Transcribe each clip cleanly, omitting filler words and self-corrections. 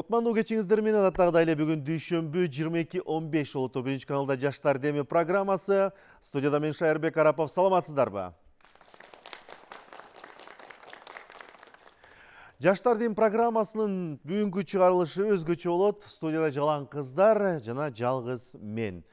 Кутмандуу кечиңиздер менен атагдай эле бүгүн дүйшөмбү 22:15 Улуттук биринчи каналда Жаштар деми программасы. Студияда мен Шайырбек Арапов. Саламатсыздарбы? Жаштар деми программасынын бүгүнкү чыгарылышы өзгөчө болот. Студияда жалаң кыздар жана жалгыз мен.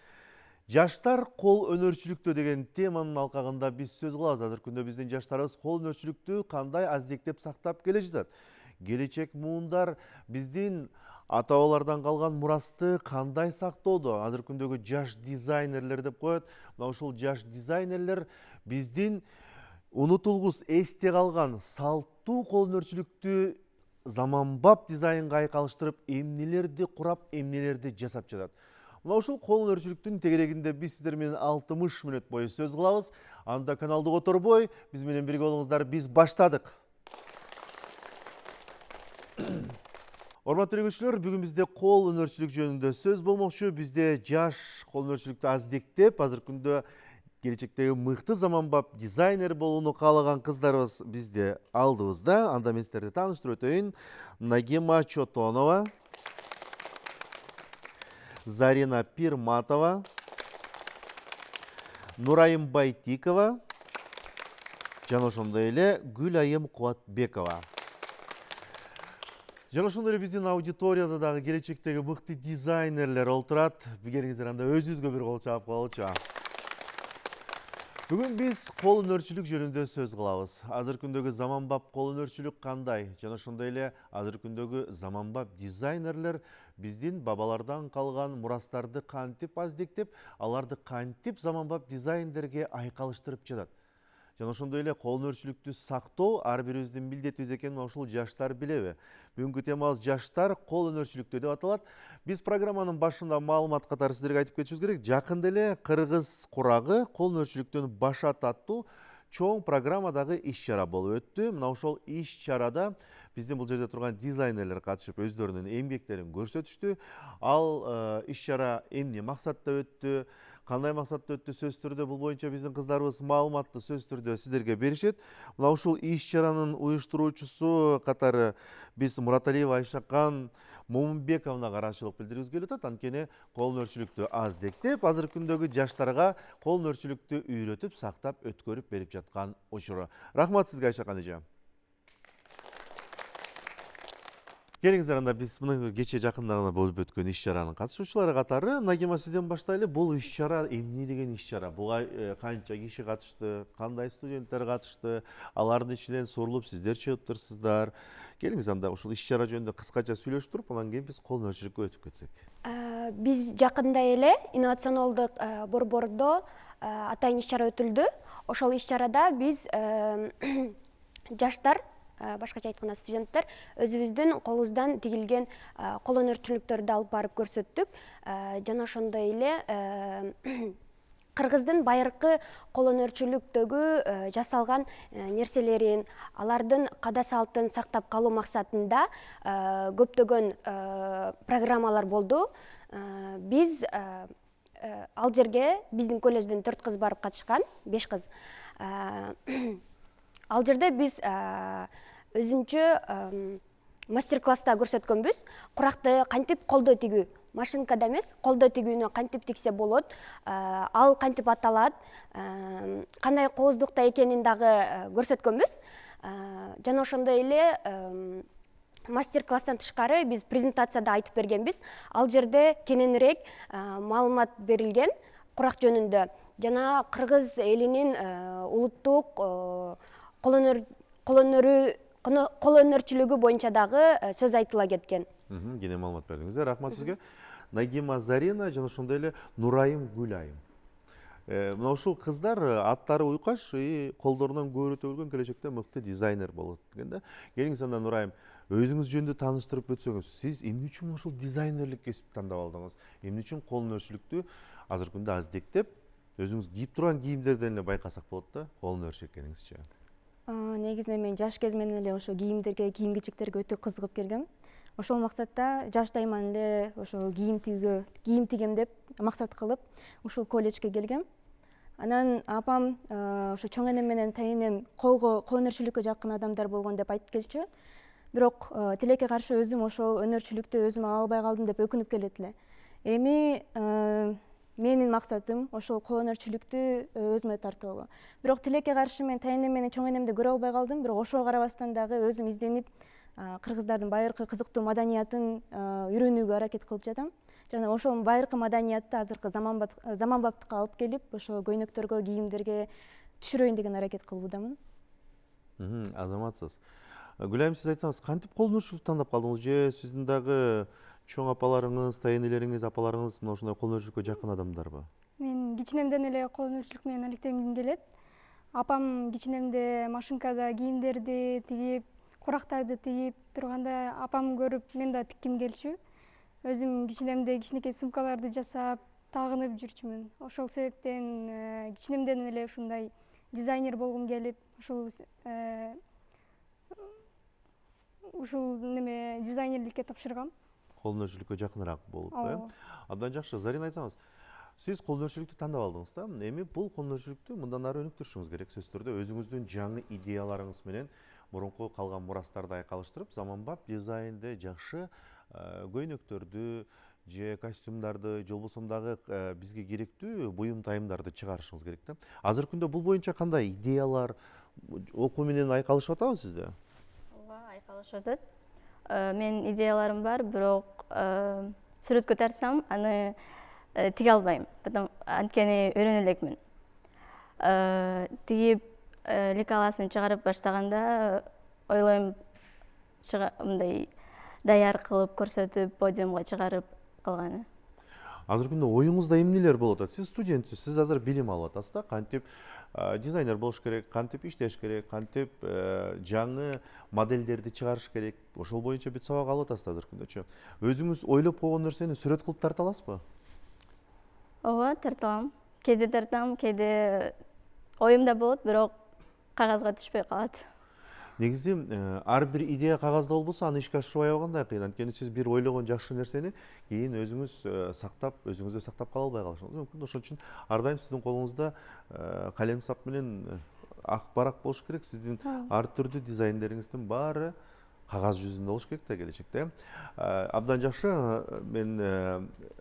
Жаштар кол өнөрчүлүктө деген теманын алкагында биз сөз кылабыз. Азыркы күндө биздин жаштарыбыз кол өнөрчүлүктү кандай аздектеп сактап келе жатат? Келечек муундар биздин ата-бабалардан калган мурасты кандай сактоодо? Азыркы күндөгү жаш дизайнерлер деп коет. Мына ушул жаш дизайнерлер биздин унутулгус эсте калган салттуу кол өнөрчүлүктү заманбап дизайнга айкалыштырып, эмнелерди курап, эмнелерди жасап жатат. Мына ушул кол өнөрчүлүктүн тегерегинде биз сиздер менен 60 мүнөт бою сөз кылабыз. Анда каналды которбой, биз менен бирге болуңуздар. Биз баштадык. Урматтуу көрүүчүлөр, бүгүн бизде кол өнөрчүлүк жөнүндө сөз болмокчу. Бизде жаш кол өнөрчүлүктү аздектеп, азыркы күндө келечектеги мыкты заманбап дизайнер болууну каалаган кыздарыбыз бизде алдыбызда. Анда мен сиздерди тааныштырып өтөйүн. Нагима Чотонова, Зарина Пирматова, Нурайым Байтикова жана ошондой эле Гүлайым Кубатбекова. Жана ошондой эле биздин аудиторияда дагы келечектеги мыкты дизайнерлер олтурат. Келиңиздер, анда өзүбүзгө бир кол чаап коелучу. Бүгүн биз кол өнөрчүлүк жөнүндө сөз кылабыз. Азыркы күндөгү заманбап кол өнөрчүлүк кандай? Жана ошондой эле азыркы күндөгү заманбап дизайнерлер биздин бабалардан калган мурастарды кантип аздектеп, аларды кантип заманбап дизайндерге айкалыштырып жатат? Жана ошондой эле кол өнөрчүлүктү сактоо ар бирибиздин милдетибиз экенин ушул жаштар билеби? Бүгүнкү темабыз жаштар кол өнөрчүлүктө деп аталат. Биз программанын башында маалымат катары сиздерге айтып кетишибиз керек. Жакында эле Кыргыз курагы кол өнөрчүлүктөн башат аттуу чоң программадагы иш-чара болуп өттү. Мына ошол иш-чарада биздин бул жерде турган дизайнерлер катышып өздөрүнүн эмгектерин көрсөтүштү. Ал иш-чара эмне максатта өттү? Кандай максатта өттү? Сөз түрдө бул боюнча биздин кыздарыбыз маалыматты сөз түрдө сиздерге беришет. Мына ушул иш-чаранын уюштуруучусу катары биз Мураталиева Айшакан Момунбековнага ыраазычылык билдиргибиз келип атат. Анткени кол өнөрчүлүктү аздектеп, азыркы күндөгү жаштарга кол өнөрчүлүктү үйрөтүп, сактап, өткөрүп берип жаткан учуру. Рахмат сизге, Айшакан эже. Келиңиздер, анда биз мына кечээ жакында гана болуп өткөн иш-чаранын катышуучулары катары Нагима сизден баштайлы. Бул иш-чара эмне деген иш-чара? Буга канча киши катышты? Кандай студенттер катышты? Алардын ичинен сурулуп сиздер чыгыптырсыздар. Келиңиз, анда ушул иш-чара жөнүндө кыскача сүйлөшүп туруп, анан кийин биз кол өнөрчүлүккө өтүп кетсек. Биз жакында эле инновационалдык борбордо атайын иш-чара өтүлдү. Ошол иш-чарада биз жаштар, башкача айтканда студенттер, өзүбүздүн колубуздан тигилген кол өнөрчүлүктөрдү алып барып көрсөттүк. Жана ошондой эле Кыргыздын байыркы кол өнөрчүлүктөгү жасалган нерселерин, алардын када салтын сактап калуу максатында көптөгөн программалар болду. Биз ал жерге биздин колледжден 4 кыз барып катышкан, 5 кыз. Ал жерде биз өзүнчө мастер-класста көрсөткөнбүз. Куракты кантип колдо тигүү, машинкада эмес, колдо тигүүнү кантип тиксе болот, ал кантип аталат, кандай кооздукта экенин дагы көрсөткөнбүз. Жана ошондой эле мастер-класстан тышкары биз презентацияда айтып бергенбиз. Ал жерде кененирээк маалымат берилген курак жөнүндө. Жана кыргыз элинин улуттук кол өнөрчүлүгү боюнча дагы сөз айтыла кеткен. Кене маалымат бердиңиздер. Рахмат сизге. Нагима Зарина жана ошондой эле Нурайым Гүлайым. Мына ушул кыздар аттары уйкаш, колдорунан көрү төгүлгөн келечекте мыкты дизайнер болот дегенде. Келиңиз, анда Нурайым, өзүңүз жөнүндө тааныштырып өтсөңүз. Сиз эмне үчүн ушул дизайнерлик кесипти тандап алдыңыз? Эмне үчүн кол өнөрчүлүктү азыркы күндө аздектеп, өзүңүз кийип турган кийимдерден эле байкасак болот да, кол өнөрчү экениңизчи? Негизинен мен жаш кезимден эле ошо кийимдерге, кийим-кечектерге өтө кызыгып келгем. Ошол максатта жаштайман эле ошо кийим тигем деп максат кылып, ушул колледжге келгем. Анан апам ошо чоң энем менен тайынем кол өнөрчүлүккө жакын адамдар болгон деп айтып келчү. бирок тилекке каршы өзүм ошол өнөрчүлүктү өзүм ала албай калдым деп өкүнүп келет эле. Эми менин максатым ошол кол өнөрчүлүктү өзүмө тартып алуу. Бирок тилекке каршы мен тайын эмени чоң энемди көрө албай калдым, бирок ошого карабастан дагы өзүм изденип кыргыздардын байыркы кызыктуу маданиятын үйрөнүүгө аракет кылып жатам. Жана ошол байыркы маданиятты азыркы заманбаптыкка алып келип, ошо көйнөктөргө, кийимдерге түшүрөйүн деген аракет кылуудамын. Азаматсыз. Гүлайым, сиз айтсаңыз, кантип кол өнөрчүлүктү тандап калдыңыз? Же сиздин дагы чоң апаларыңыз, тайынелериңиз, апаларыңыз мына ушундай кол өнөрчүлүккө жакын адамдарбы? Мен кичинемден эле кол өнөрчүлүк менен алектенгим келет. Апам кичинемде машинкада кийимдерди тигип, курактарды тигип турганда апам көрүп мен да тикким келчү. Өзүм кичинемде кичинекей сумкаларды жасап, тагынып жүрчүмүн. Ошол себептен кичинемден эле ушундай дизайнер болгум келип, ушул дизайнерликке тапшыргам. Кол өнөрчүлүккө жакыныраак болуп, Абдан жакшы. Зарина, айтсаңыз, сиз кол өнөрчүлүктү тандап алдыңыз да. Эми бул кол өнөрчүлүктү мындан ары өнүктүрүшүңүз керек. Сөзсүз түрдө өзүңүздүн жаңы идеяларыңыз менен мурунку калган мурастарды айкалыштырып, заманбап дизайнде жакшы көйнөктөрдү же костюмдарды, же болбосо дагы бизге керектүү буюм тайымдарды чыгарышыңыз керек да. Азыркы күндө бул боюнча кандай идеялар, окуу менен айкалышып атабы сизде? Ооба, айкалышып атат. Менин идеяларым бар, бирок сүрөткө тартсам, аны тиге албайм. Анткени үйрөнө элекмин. Тигип лекаласын чыгарып баштаганда ойлойм, мындай даяр кылып көрсөтүп, подиумга чыгарып алганы. Азыркы күндө оюңузда эмнелер болуп атат? Сиз студентсиз, сиз азыр билим алып атасыз да, кантип дизайнер болуш керек, кантип иштеш керек, кантип жаңы модельдерди чыгарыш керек. Ошол боюнча бүт сабак алып атасыз азыркы күндөчү. Өзүңүз ойлоп койгон нерсени сүрөт кылып тарта аласызбы? Ооба, тарта алам. Кээде тартам, кээде оюмда болот, бирок кагазга түшпөй калат. Негизи ар бир идея кагазда болбосо, аны ишке ашырбай аябагандай кыйын. Анткени сиз бир ойлогон жакшы нерсени кийин өзүңүз сактап, өзүңүздө сактап кала албай калышыңыз мүмкүн. Ошон үчүн ар дайым сиздин колуңузда калем сап менен ак барак болуш керек. Сиздин ар түрдүү дизайндериңиздин баары кагаз жүзүндө болуш керек да келечекте. Абдан жакшы. Мен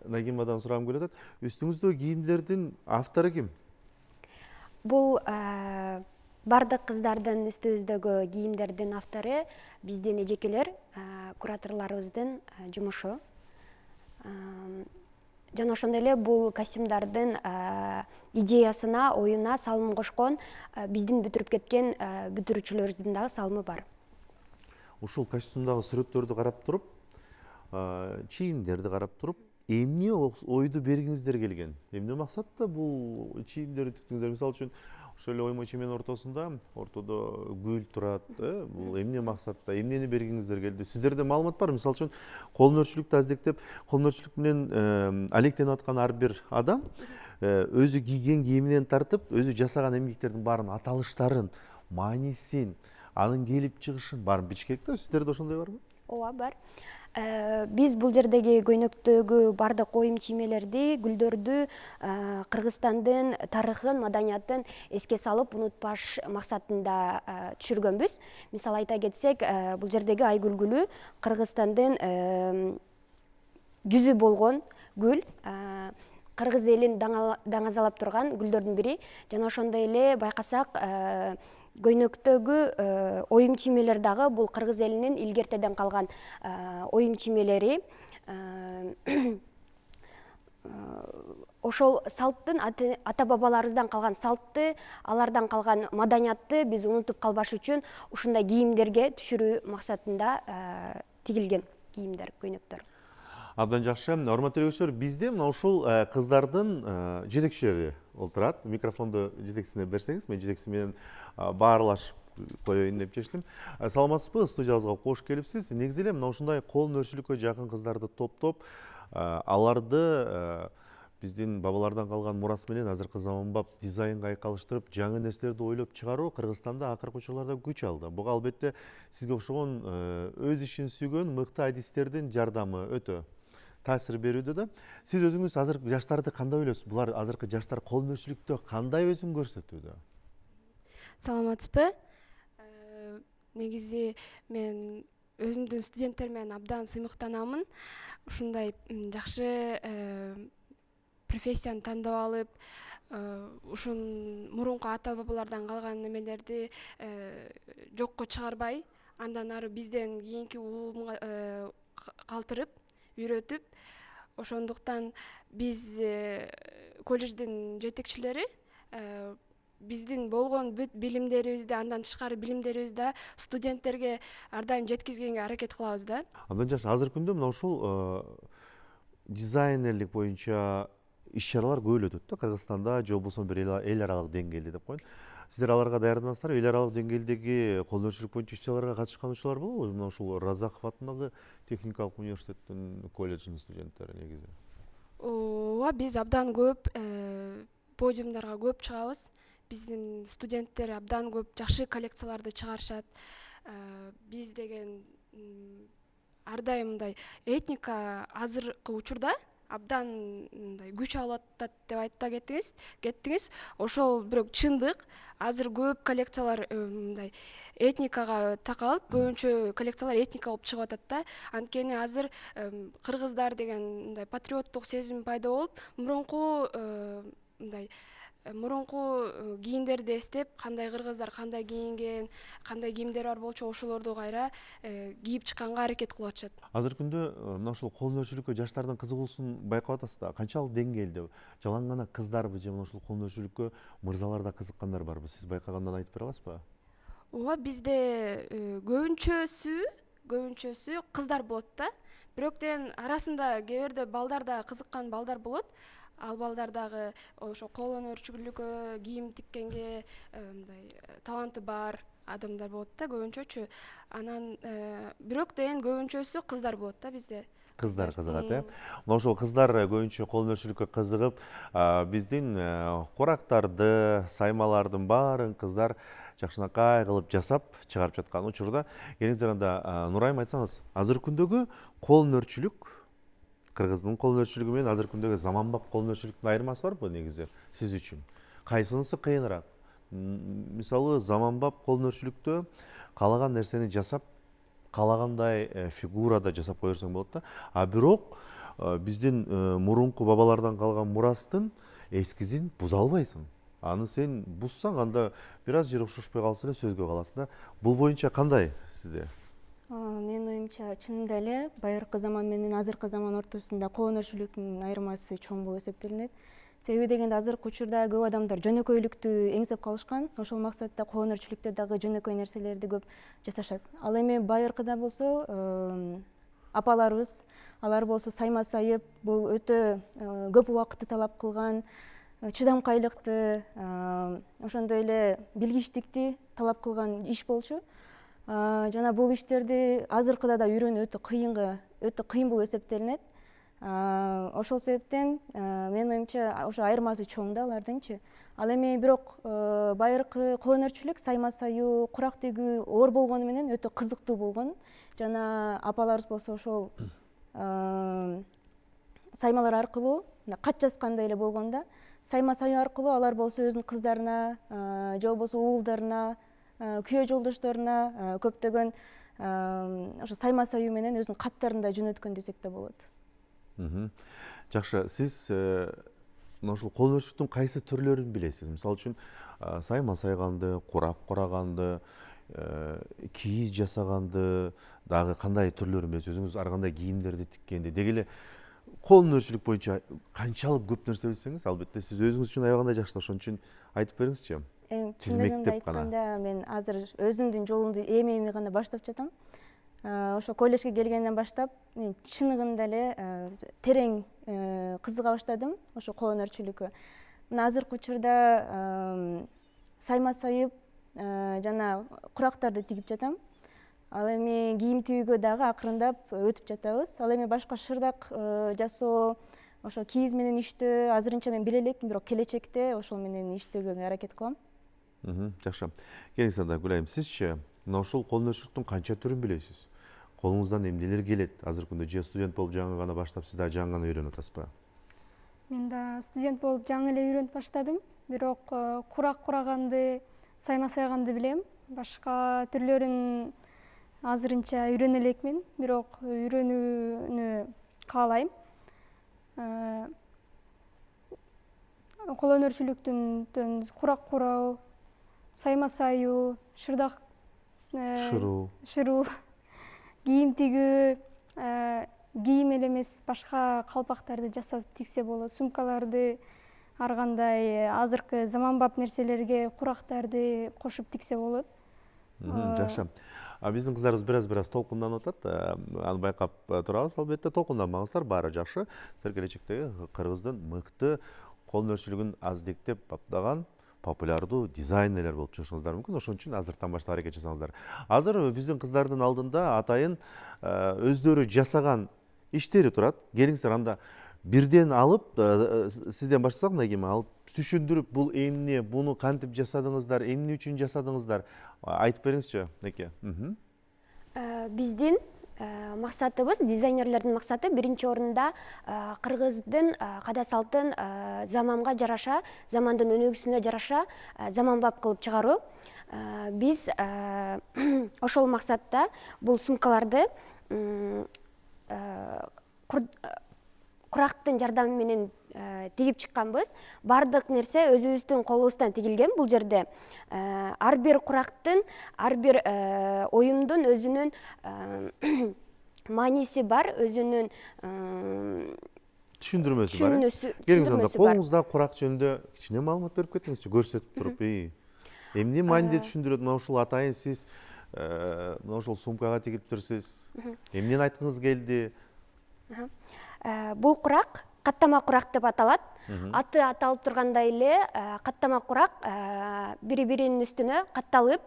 Нагимадан сурагым келип атат. Үстүңүздөгү кийимдердин автору ким? Бул бардык кыздардын үстүбүздөгү кийимдердин автору биздин эжекелер, кураторлорубуздун жумушу. Жана ошондой эле бул костюмдардын идеясына, оюна салым кошкон биздин бүтүрүп кеткен бүтүрүүчүлөрүбүздүн дагы салымы бар. Ушул костюмдагы сүрөттөрдү карап туруп, чийимдерди карап туруп, эмне ойду бергиңиздер келген? Эмне максатта бул чийимдерди тиктиңиздер? Мисалы үчүн, ошол эле оймо чемен ортосунда, ортодо гүл турат. Бул эмне максатта, эмнени бергиңиздер келди? Сиздерде маалымат бар? Мисалы үчүн, кол өнөрчүлүктү аздектеп, кол өнөрчүлүк менен алектенип аткан ар бир адам өзү кийген кийиминен тартып, өзү жасаган эмгектердин баарын аталыштарын, маанисин, анын келип чыгышын баарын билиш керек да. Сиздерде ошондой барбы? Ооба, бар. Биз бул жердеги көйнөктөгү бардык оюм чиймелерди, гүлдөрдү Кыргызстандын тарыхын, маданиятын эске салып, унутпаш максатында түшүргөнбүз. Мисалы айта кетсек, бул жердеги айгүл гүлү Кыргызстандын жүзү болгон гүл, кыргыз элин даңазалап турган гүлдөрдүн бири. Жана ошондой эле байкасак, көйнөктөгү оюм чиймелер дагы бул кыргыз элинин илгертеден калган оюм чиймелери. Ошол салттын, ата бабаларыбыздан калган салтты, алардан калган маданиятты биз унутуп калбаш үчүн ушундай кийимдерге түшүрүү максатында тигилген кийимдер, көйнөктөр. Абдан жакшы. Урматтуу көрүүчүлөр, бизде мына ушул кыздардын жетекчилери отурат. Микрофонду жетекчисине берсеңиз, мен жетекчиси менен баарлашып коеюн деп чечтим. Саламатсызбы? Студиябызга кош келипсиз. Негизи эле мына ушундай кол өнөрчүлүккө жакын кыздарды топтоп, аларды биздин бабалардан калган мурас менен азыркы заманбап дизайнга айкалыштырып, жаңы нерселерди ойлоп чыгаруу Кыргызстанда акыркы учурларда күч алды. Буга албетте сизге окшогон өз ишин сүйгөн мыкты адистердин жардамы өтө таасир берүүдө да. Сиз өзүңүз азыркы жаштарды кандай ойлойсуз? Булар азыркы жаштар кол өнөрчүлүктө кандай өзүн көрсөтүүдө? Саламатсызбы? Негизи мен өзүмдүн студенттер менен абдан сыймыктанамын. Ушундай жакшы профессияны тандап алып, ушун мурунку ата бабалардан калган немелерди жокко чыгарбай, андан ары бизден кийинки угумга калтырып, үйрөтүп, ошондуктан биз колледждин жетекчилери биздин болгон бүт билимдерибизди, андан тышкары билимдерибизди студенттерге ар дайым жеткизгенге аракет кылабыз да. Андан жакшы азыркы күндө мына ушул дизайнерлик боюнча иш-чаралар көп эле өтөт да Кыргызстанда, же болбосо бир эл аралык деңгээлде деп коеюн. Сиздер аларга даярданасыздарбы? Эл аралык деңгээлдеги кол өнөрчүлүк боюнча иш-чараларга катышкан учурлар болобу? Мына ушул Разаков атындагы техникалык университеттин колледжинин студенттери негизи. Ооба, биз абдан көп подиумдарга көп чыгабыз. Биздин студенттер абдан көп жакшы коллекцияларды чыгарышат. Биз деген ар дайым мындай этника азыркы учурда абдан мындай күч алып атат деп айта кеттиңиз. Ошол бирок чындык. Азыр көп коллекциялар мындай этникага такалып, көбүнчө коллекциялар этника болуп чыгып атат да. Анткени азыр кыргыздар деген мындай патриоттук сезим пайда болуп, мурунку кийимдерди эстеп, кандай кыргыздар кандай кийинген, кандай кийимдер бар болчу, ошолорду кайра кийип чыкканга аракет кылып атышат. Азыркы күндө мына ушул кол өнөрчүлүккө жаштардын кызыгуусун байкап атасыз да. Канчалык деңгээлде жалаң гана кыздарбы же мына ушул кол өнөрчүлүккө мырзалар да кызыккандар барбы? Сиз байкагандан айтып бере аласызбы? Ооба, бизде көбүнчөсү кыздар болот да. Бирок деген арасында кээ бирде балдар да кызыккан балдар болот. Ал балдар дагы ошо кол өнөрчүлүккө, кийим тиккенге мындай таланты бар адамдар болот да көбүнчөчү. Анан бирок деген көбүнчөсү кыздар болот да бизде. Кыздар кызыгат, Мына ошол кыздар көбүнчө кол өнөрчүлүккө кызыгып, биздин курактарды, саймалардын баарын кыздар жакшынакай кылып жасап чыгарып жаткан учурда, келиңиздер анда Нурайым айтсаңыз, азыркы күндөгү кол өнөрчүлүк, Кыргыздын кол өнөрчүлүгү менен азыркы күндөгү заманбап кол өнөрчүлүктүн айырмасы барбы негизи сиз үчүн? Кайсынысы кыйыныраак? Мисалы, заманбап кол өнөрчүлүктө каалаган нерсени жасап, каалагандай фигурада жасап кое берсең болот да. А бирок биздин мурунку бабалардан калган мурастын эскизин буза албайсың. Аны сен бузсаң, анда бир аз жери окшошпой калса эле сөзгө каласың да. Бул боюнча кандай сизде? Менин оюмча чынында эле байыркы заман менен азыркы заман ортосунда кол өнөрчүлүктүн айырмасы чоң болуп эсептелинет. Себеби дегенде азыркы учурда көп адамдар жөнөкөйлүктү эңсеп калышкан. Ошол максатта кол өнөрчүлүктө дагы жөнөкөй нерселерди көп жасашат. Ал эми байыркыда болсо апаларыбыз, алар болсо сайма сайып, бул өтө көп убакытты талап кылган, чыдамкайлыкты, ошондой эле билгичтикти талап кылган иш болчу. Жана бул иштерди азыркыда да үйрөнүү өтө кыйын болуп эсептелинет. Ошол себептен менин оюмча ошо айырмасы чоң да алардынчы. Ал эми бирок байыркы кол өнөрчүлүк сайма саюу, курак тигүү оор болгону менен өтө кызыктуу болгон. Жана апаларыбыз болсо ошол саймалар аркылуу кат жазгандай эле болгон да. Сайма саюу аркылуу алар болсо өзүнүн кыздарына же болбосо уулдарына, күйөө жолдошторуна көптөгөн ошо сайма саюу менен өзүнүн каттарын да жөнөткөн десек да болот. Жакшы, сиз мына ушул кол өнөрчүлүктүн кайсы түрлөрүн билесиз? Мисалы үчүн сайма сайганды, курак кураганды, кийиз жасаганды дагы кандай түрлөрүн билесиз? Өзүңүз ар кандай кийимдерди тиккенди, деги эле кол өнөрчүлүк боюнча канчалык көп нерсе билсеңиз, албетте сиз өзүңүз үчүн аябагандай жакшы, ошон үчүн айтып бериңизчи. Чындыгында айтканда мен азыр өзүмдүн жолумду эми гана баштап жатам. Ошо колледжге келгенден баштап мен чыныгында эле терең кызыга баштадым ошо кол өнөрчүлүккө. Мына азыркы учурда сайма сайып жана курактарды тигип жатам. Ал эми кийим тигүүгө дагы акырындап өтүп жатабыз. Ал эми башка шырдак жасоо, ошо кийиз менен иштөө азырынча мен биле элекмин, бирок келечекте ошол менен иштөөгө аракет кылам. Жакшы. Келиңиз анда Гүлайым, сизчи мына ушул кол өнөрчүлүктүн канча түрүн билесиз? Колуңуздан эмнелер келет? Азыркы күндө же студент болуп жаңы гана баштап, сиз да жаңы гана үйрөнүп атасызбы? Мен да студент болуп жаңы эле үйрөнүп баштадым. Бирок курак кураганды, сайма сайганды билем. Башка түрлөрүн азырынча үйрөнө элекмин, бирок үйрөнүүнү каалайм. Кол өнөрчүлүктүн курак куроо, сайма саюу, шырдак шыруу, кийим тигүү, кийим эле эмес башка калпактарды жасап тиксе болот, сумкаларды, ар кандай азыркы заманбап нерселерге курактарды кошуп тиксе болот. Жакшы. Биздин кыздарыбыз бир-аз толкунданып атат. Аны байкап турабыз. Албетте толкунданмаңыздар, баары жакшы. Силер келечектеги Кыргыздын мыкты кол өнөрчүлүгүн аздектеп баптаган популярдуу дизайнерлер болуп чыгышыңыздар мүмкүн. Ошон үчүн азыртан баштап аракет жасаңыздар. Азыр биздин кыздардын алдында атайын өздөрү жасаган иштери турат. Келиңиздер, анда бирден алып, сизден баштасак, Нагима, алып түшүндүрүп, бул эмне, буну кантип жасадыңыздар, эмне үчүн жасадыңыздар? Айтып бериңизчи, Неке. Биздин максатыбыз, дизайнерлердин максаты биринчи орунда кыргыздын када салтын заманга жараша, замандын өнүгүүсүнө жараша заманбап кылып чыгаруу. Биз ошол максатта бул сумкаларды курактын жардамы менен тигип чыкканбыз. Бардык нерсе өзүбүздүн колубуздан тигилген. Бул жерде ар бир курактын, ар бир оюмдун өзүнүн мааниси бар, өзүнүн түшүндүрмөсү бар. Келиңиз, анда колуңузда курак жөнүндө кичине маалымат берип кетиңизчи, көрсөтүп туруп. Эмне мааниде түшүндүрөт? Мына ушул атайын сиз мына ушул сумкага тигиптирсиз. Эмнени айткыңыз келди? Бул курак каттама курак деп аталат. Аты аталып тургандай эле, каттама курак бири-биринин үстүнө катталып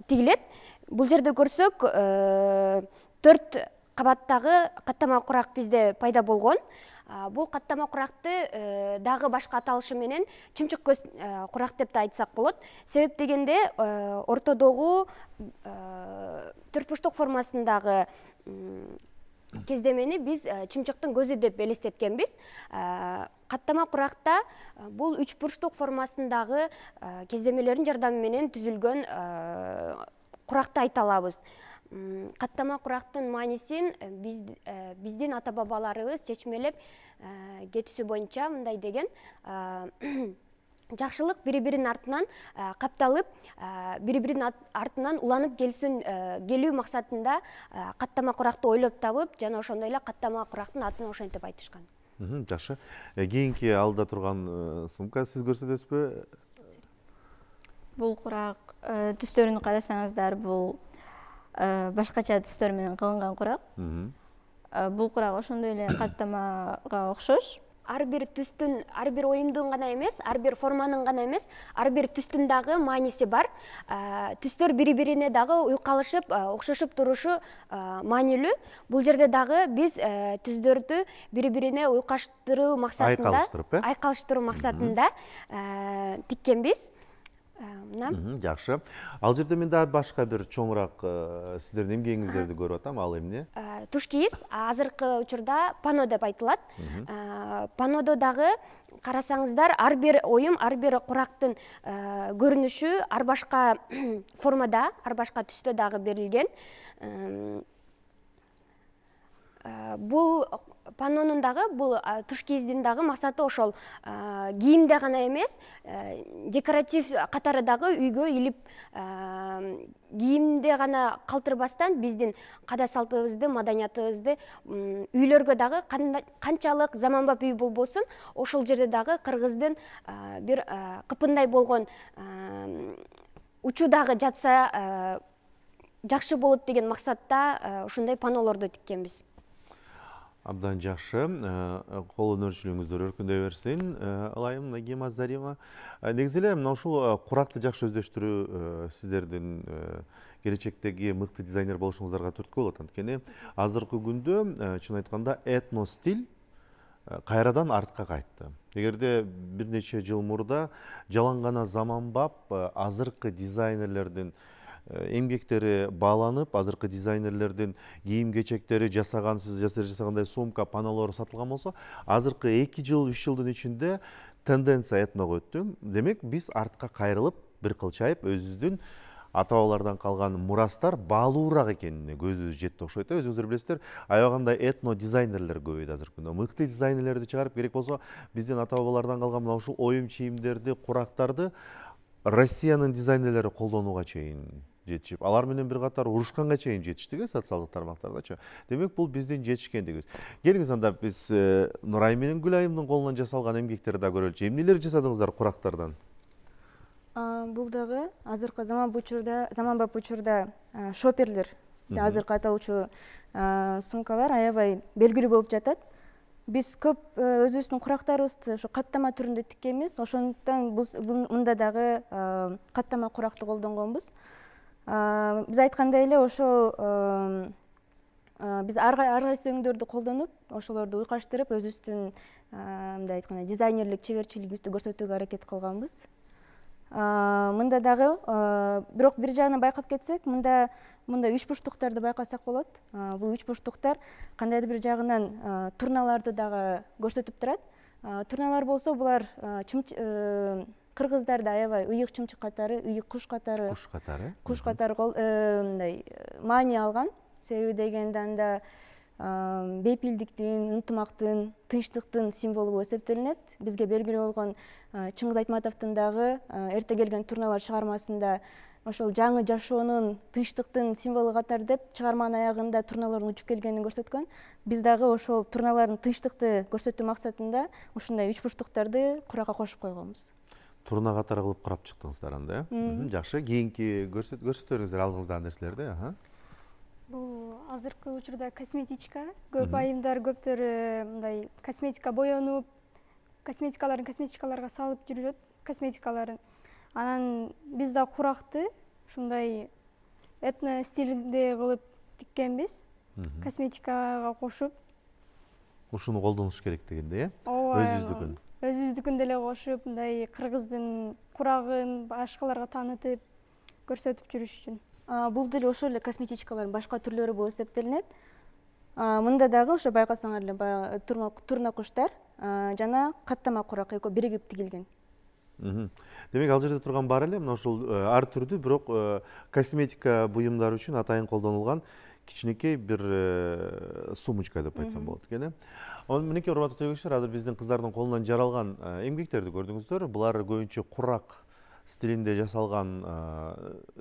тигилет. Бул жерде көрсөк, 4 кабаттагы каттама курак бизде пайда болгон. Бул каттама куракты дагы башка аталышы менен чымчык көз курак деп да айтсак болот. Себеп дегенде ортодогу төртбурчтук формасындагы кездемени биз чымчыктын көзү деп элестеткенбиз. Каттама куракта бул 3 бурчтук формасындагы кездемелердин жардамы менен түзүлгөн куракты айта алабыз. Каттама курактын маанисин биздин ата бабаларыбыз чечмелеп кетүүсү боюнча мындай деген: жакшылык бири-биринин артынан капталып, бири-биринин артынан уланып келүү максатында каттама куракты ойлоп табып, жана ошондой эле каттама курактын атын ошентип айтышкан. Жакшы. Кийинки алда турган сумка сиз көрсөтөсүзбү? Бул курак түстөрүн карасаңыздар, бул башкача түстөр менен кылынган курак. Бул курак ошондой эле каттамага окшош. Ар бир түстүн, ар бир оюмдун гана эмес, ар бир форманын гана эмес, ар бир түстүн дагы мааниси бар. Түстөр бири-бирине дагы уйкалышып, окшошуп турушу маанилүү. Бул жерде дагы биз түздөрдү бири-бирине уйкаштыруу максатында, айкалыштыруу максатында тиккенбиз. Жакшы. Ал жерде мен дагы башка бир чоңураак сиздердин эмгегиңиздерди көрүп атам. Ал эмне? Туш кийиз азыркы учурда пано деп айтылат. Панодо дагы карасаңыздар, ар бир оюм, ар бир курактын көрүнүшү ар башка формада, ар башка түстө дагы берилген. Бул панонун дагы, бул туш кийиздин дагы максаты ошол кийимде гана эмес, декоратив катары дагы үйгө илип, кийимде гана калтырбастан биздин када салтыбызды, маданиятыбызды үйлөргө дагы канчалык заманбап үй болбосун, ошол жерде дагы кыргыздын бир кыпындай болгон учу дагы жатса жакшы болот деген максатта ушундай панолорду тиккенбиз. Абдан жакшы. Кол өнөрчүлүгүңүздөр өркүндөй берсин. Ылайым, Нагима, Зарима. Негизи эле мына ушул куракты жакшы өздөштүрүү сиздердин келечектеги мыкты дизайнер болушуңуздарга түрткү болот. Анткени азыркы күндө чын айтканда этно стиль кайрадан артка кайтты. Эгерде бир нече жыл мурда жалаң гана заманбап азыркы дизайнерлердин эмгектери бааланып, азыркы дизайнерлердин кийим кечектери жасагандай сумка, панолор сатылган болсо, азыркы 2 жыл, 3 жылдын ичинде тенденция этного өттү. Демек, биз артка кайрылып, бир кылчайып, өзүбүздүн ата бабалардан калган мурастар баалуураак экенине көзүбүз жетти окшойт. Өзүңүздөр билесиздер, аябагандай этно дизайнерлер көбөйдү азыркы күндө. Мыкты дизайнерлерди чыгарып, керек болсо биздин ата бабалардан калган мына ушул оюм чийимдерди, курактарды Россиянын дизайнерлери колдонууга чейин жетишип, алар менен бир катар урушканга чейин жетиштик социалдык тармактардачы. Демек бул биздин жетишкендигибиз. Келиңиз анда биз Нурай менен Гүлайымдын колунан жасалган эмгектерди да көрөлүчү. Эмнелер жасадыңыздар курактардан? Бул дагы азыркы заманбап учурда шоперлер, азыркы аталуучу сумкалар аябай белгилүү болуп жатат. Биз көп өзүбүздүн курактарыбызды ошо каттама түрүндө тиккенбиз, ошондуктан мында дагы каттама куракты колдонгонбуз. Биз айткандай эле ошол биз ар кайсы өңдөрдү колдонуп, ошолорду уйкаштырып, өзүбүздүн мындай айтканда дизайнерлик чеберчилигибизди көрсөтүүгө аракет кылганбыз. Мында дагы бирок бир жагынан байкап кетсек, мында үч бурчтуктарды байкасак болот. Бул үч бурчтуктар кандайдыр бир жагынан турналарды дагы көрсөтүп турат. Турналар болсо булар кыргыздарда аябай ыйык чымчык катары, ыйык куш катары мындай маани алган. Себеби дегенде анда бейпилдиктин, ынтымактын, тынчтыктын символу болуп эсептелинет. Бизге белгилүү болгон Чыңгыз Айтматовдун дагы эрте келген турналар чыгармасында ошол жаңы жашоонун, тынчтыктын символу катары деп чыгарманын аягында турналардын учуп келгенин көрсөткөн. Биз дагы ошол турналардын тынчтыкты көрсөтүү максатында ушундай үч бурчтуктарды куракка кошуп койгонбуз. Турна катары кылып курап чыктыңыздар анда, жакшы. Кийинки көрсөтөңүздөр алдыңыздан нерселерди. Бул азыркы учурда косметичка, көп айымдар көптөр мындай косметика боенуп, косметикаларга салып жүрүшөт, косметикаларын. Анан биз да куракты ушундай этно стилинде кылып тиккенбиз, косметикага кошуп. Ушуну колдонуш керек дегенде, өзүбүздүкүн. Өзүбүздүкүн деле кошуп, мындай кыргыздын курагын башкаларга таанытып, көрсөтүп жүрүш үчүн. Бул деле ошол эле косметичкалардын башка түрлөрү болуп эсептелинет. Мында дагы ошо байкасаңар эле турна куштар жана каттама курак экөө биригип тигилген. Демек ал жерде турган баары эле мына ушул ар түрдүү, бирок косметика буюмдары үчүн атайын колдонулган кичинекей бир сумочка деп айтсам болот экен. Мынекей урматтуу төгүчүлөр, азыр биздин кыздардын колунан жаралган эмгектерди көрдүңүздөр. Булар көбүнчө курак стилинде жасалган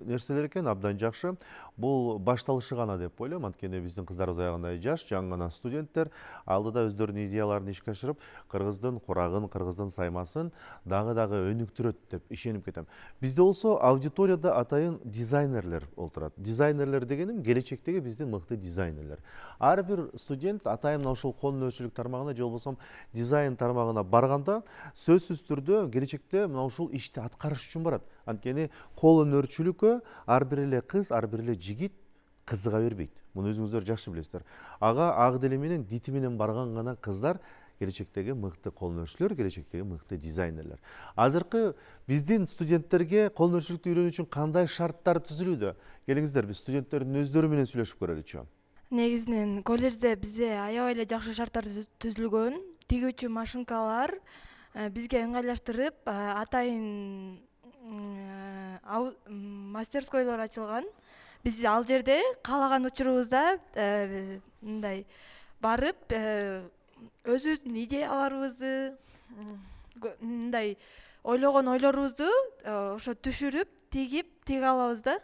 нерселер экен, абдан жакшы. Бул башталышы гана деп ойлойм, анткени биздин кыздарыбыз аягында жаш, жаңы гана студенттер, алдыда өздөрүнүн идеяларын ишке ашырып, кыргыздын курагын, кыргыздын саймасын дагы өнүктүрөт деп ишенип кетем. Бизде болсо аудиторияда атайын дизайнерлер олтурат. Дизайнерлер дегеним келечектеги биздин мыкты дизайнерлер. Ар бир студент атайын мына ушул кол өнөрчүлүк тармагына же болбосо дизайн тармагына барганда сөзсүз түрдө келечекте мына ушул ишти аткарыш үчүн барат. Анткени кол өнөрчүлүккө ар бир эле кыз, ар бир эле жигит кызыга бербейт. Муну өзүңүздөр жакшы билесиздер. Ага ак дили менен, дити менен барган гана кыздар келечектеги мыкты кол өнөрчүлөр, келечектеги мыкты дизайнерлер. Азыркы биздин студенттерге кол өнөрчүлүктү үйрөнүү үчүн кандай шарттар түзүлүүдө? Келиңиздер, биз студенттердин өздөрү менен сүйлөшүп көрөлүчү. Негизинен колледжде бизде аябай эле жакшы шарттар түзүлгөн. Тигүүчү машинкалар бизге ыңгайлаштырып, атайын мастерскойлор ачылган. Биз ал жерде каалаган учурубузда мындай барып, өзүбүздүн идеяларыбызды, мындай ойлогон ойлорубузду ошо түшүрүп, тиге алабыз да.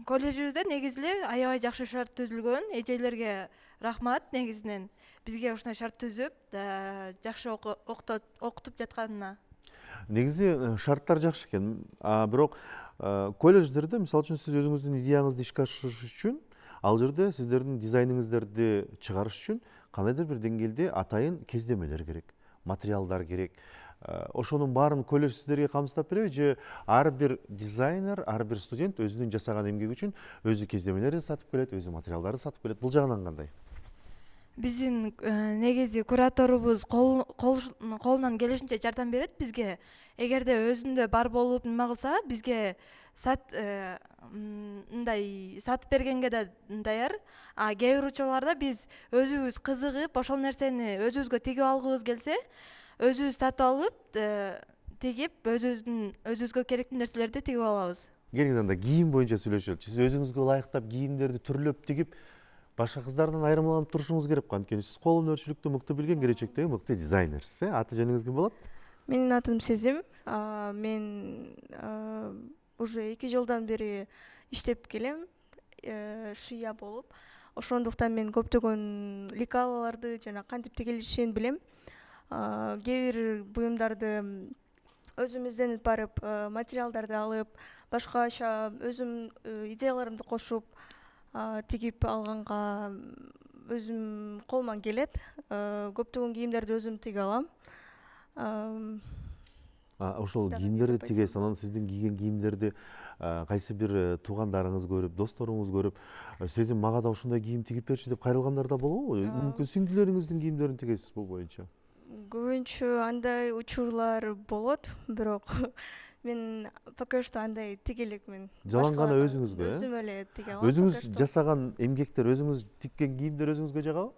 Колледжибизде негизи эле аябай жакшы шарт түзүлгөн. Эжелерге рахмат, негизинен бизге ушундай шарт түзүп, жакшы окутуп жатканына. Негизи шарттар жакшы экен. Бирок колледждерде, мисалы үчүн, сиз өзүңүздүн идеяңызды ишке ашырыш үчүн, ал жерде сиздердин дизайныңыздарды чыгарыш үчүн кандайдыр бир деңгээлде атайын кездемелер керек, материалдар керек. Ошонун баарын колледж сиздерге камсыздап береби же ар бир дизайнер, ар бир студент өзүнүн жасаган эмгеги үчүн өзү кездемелерди сатып келет, өзү материалдарды сатып келет? Бул жагынан кандай? Биздин негизи кураторубуз колунан келишинче жардам берет бизге. Эгерде өзүндө бар болуп нема кылса, бизге мындай сатып бергенге да даяр. Кээ бир учурларда биз өзүбүз кызыгып, ошол нерсени өзүбүзгө тигип алгыбыз келсе, өзүбүз сатып алып, тигип, өзүбүзгө керектүү нерселерди тигип алабыз. Келиңиз анда кийим боюнча сүйлөшөлүчү. Сиз өзүңүзгө ылайыктап кийимдерди түрлөп тигип, башка кыздардан айырмаланып турушуңуз керек го. Анткени сиз кол өнөрчүлүктү мыкты билген, келечектеги мыкты дизайнерсиз. Аты жөнүңүз ким болот? Менин атым Сезим. Мен уже 2 жылдан бери иштеп келем, шыя болуп. Ошондуктан мен көптөгөн лекалаларды жана кантип тигилишин билем. Кээ бир буюмдарды өзүмүздөн барып, материалдарды алып, башкача өзүм идеяларымды кошуп тигип алганга өзүм колуман келет. Көптөгөн кийимдерди өзүм тиге алам. Ошол кийимдерди тигесиз, анан сиздин кийген кийимдерди кайсы бир туугандарыңыз көрүп, досторуңуз көрүп, Сезим мага да ушундай кийим тигип берчи деп кайрылгандар да болобу? Мүмкүн сиңдилериңиздин кийимдерин тигесиз бул боюнча? Көбүнчө андай учурлар болот, бирок мен пока что андай тиге элекмин. Жалаң гана өзүңүзгө, Өзүм эле тиге алам. Өзүңүз жасаган эмгектер, өзүңүз тиккен кийимдер өзүңүзгө жагабы?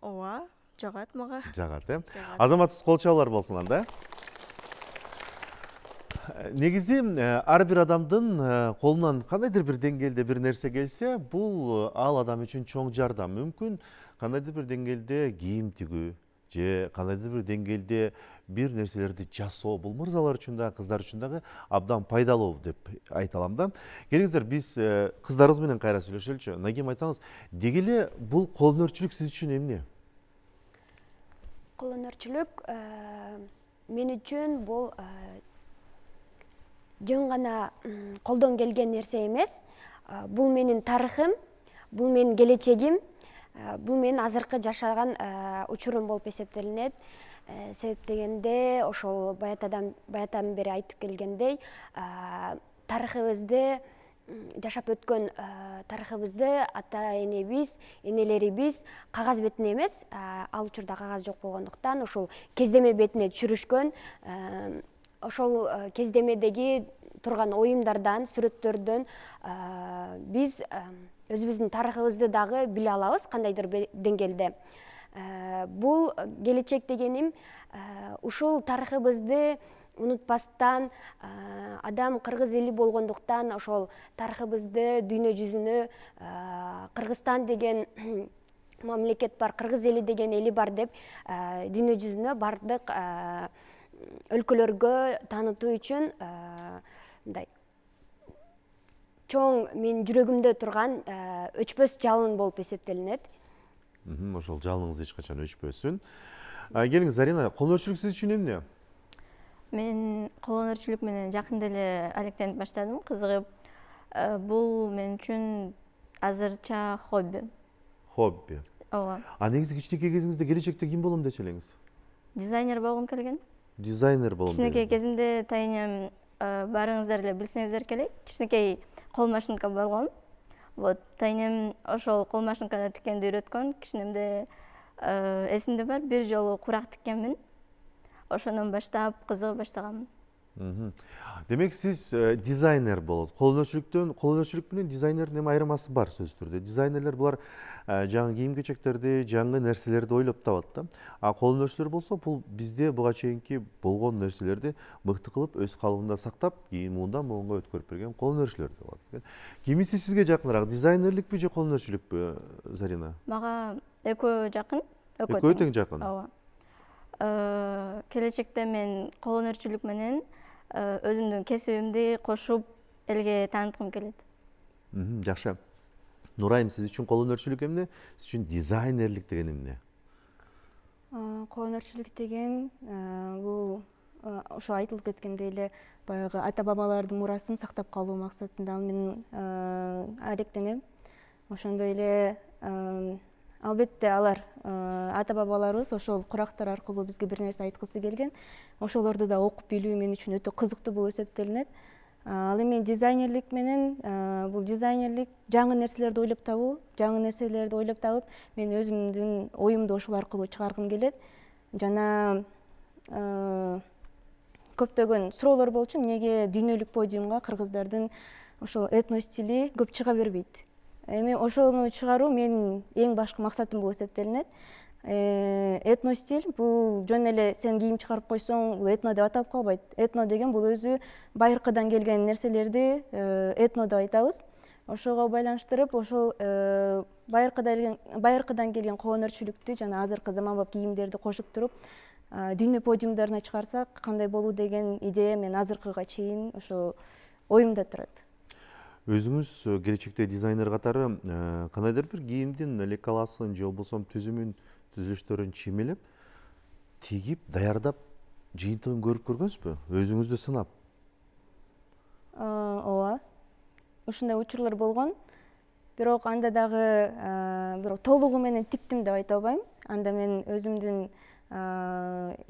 Ооба, жагат мага. Жагат, Жагат. Азаматсыз кол чабуулар болсун анда. Негизи ар бир адамдын колунан кандайдыр бир деңгээлде бир нерсе келсе, бул ал адам үчүн чоң жардам. Мүмкүн кандайдыр бир деңгээлде кийим тигүү же кандайдыр бир деңгээлде бир нерселерди жасоо, бул мырзалар үчүн да, кыздар үчүн дагы абдан пайдалуу деп айта алам да. Келиңиздер, биз кыздарыбыз менен кайра сүйлөшөлүчү. Нагим, айтсаңыз, деги эле бул кол өнөрчүлүк сиз үчүн эмне? Кол өнөрчүлүк мен үчүн бул жөн гана колдон келген нерсе эмес. Бул менин тарыхым, бул менин келечегим, бул менин азыркы жашаган учурум болуп эсептелинет. Себеп дегенде ошол баятадан бери айтып келгендей, тарыхыбызды, жашап өткөн тарыхыбызды ата энебиз, энелерибиз кагаз бетине эмес, ал учурда кагаз жок болгондуктан ушул кездеме бетине түшүрүшкөн. Ошол кездемедеги турган оюмдардан, сүрөттөрдөн биз өзүбүздүн тарыхыбызды дагы биле алабыз кандайдыр деңгээлде. Бул келечек дегеним ушул тарыхыбызды унутпастан, адам кыргыз эли болгондуктан ошол тарыхыбызды дүйнө жүзүнө Кыргызстан деген мамлекет бар, кыргыз эли деген эли бар деп дүйнө жүзүнө бардык өлкөлөргө таанытуу үчүн мындай чоң менин жүрөгүмдө турган өчпөс жалын болуп эсептелинет. Ошол жалыныңыз эч качан өчпөсүн. Келиңиз, Зарина, кол өнөрчүлүк сиз үчүн эмне? Мен кол өнөрчүлүк менен жакында эле алектенип баштадым, кызыгып. Бул мен үчүн азырча хобби. Хобби. Ооба. Негизи кичинекей кезиңизде келечекте ким болом дечи элеңиз? Дизайнер болгум келген. Дизайнер болом. Кичинекей кезимде тайынем баарыңыздар эле билсеңиздер керек, кичинекей кол машинка болгон. Вот тайынем ошол кол машинкада тиккенди үйрөткөн. Кичинемде эсимде бар, бир жолу курак тиккенмин. Ошондон баштап кызыга баштаганмын. Демек сиз дизайнер болот. Кол өнөрчүлүк менен дизайнердин эми айырмасы бар сөзсүз түрдө. Дизайнерлер булар жаңы кийим-кечектерди, жаңы нерселерди ойлоп табат да. Кол өнөрчүлөр болсо бул бизде буга чейинки болгон нерселерди мыкты кылып өз калыбында сактап, кийин мындан могунга өткөрүп берген кол өнөрчүлөр болот. Кимиси сизге жакыныраак, дизайнерликпи же кол өнөрчүлүкпү, Зарина? Мага экөө жакын. Экөө тең жакын. Ооба. Келечекте мен кол өнөрчүлүк менен өзүмдүн кесибимди кошуп элге тааныткым келет. Жакшы. Нурайым, сиз үчүн кол өнөрчүлүк эмне? Сиз үчүн дизайнерлик деген эмне? Кол өнөрчүлүк деген бул ошо айтылып кеткендей эле баягы ата бабалардын мурасын сактап калуу максатында мен алектенем. Ошондой эле албетте алар ата бабаларыбыз ошол курактар аркылуу бизге бир нерсе айткысы келген. Ошолорду да окуп билүү мен үчүн өтө кызыктуу болуп эсептелинет. Ал эми дизайнерлик менен бул дизайнерлик жаңы нерселерди ойлоп табып, мен өзүмдүн оюмду ошол аркылуу чыгаргым келет. Жана көптөгөн суроолор болчу, эмнеге дүйнөлүк подиумга кыргыздардын ошол этно стили көп чыга бербейт. Эми ошону чыгаруу менин эң башкы максатым болуп эсептелинет. Этно стиль бул жөн эле сен кийим чыгарып койсоң бул этно деп аталып калбайт. Этно деген бул өзү байыркыдан келген нерселерди этно деп айтабыз. Ошого байланыштырып, ошол байыркыдан келген кол өнөрчүлүктү жана азыркы заманбап кийимдерди кошуп туруп дүйнө подиумдарына чыгарсак кандай болуу деген идея мен азыркыга чейин ошо оюмда турат. Өзүңүз келечекте дизайнер катары кандайдыр бир кийимдин лекаласын же болбосо түзүлүштөрүн чимелеп, тигип, даярдап, жыйынтыгын көрүп көргөнсүзбү? Өзүңүздү сынап? Ооба. Ушундай учурлар болгон. Бирок анда дагы бирок толугу менен тиктим деп айта албайм. Анда мен өзүмдүн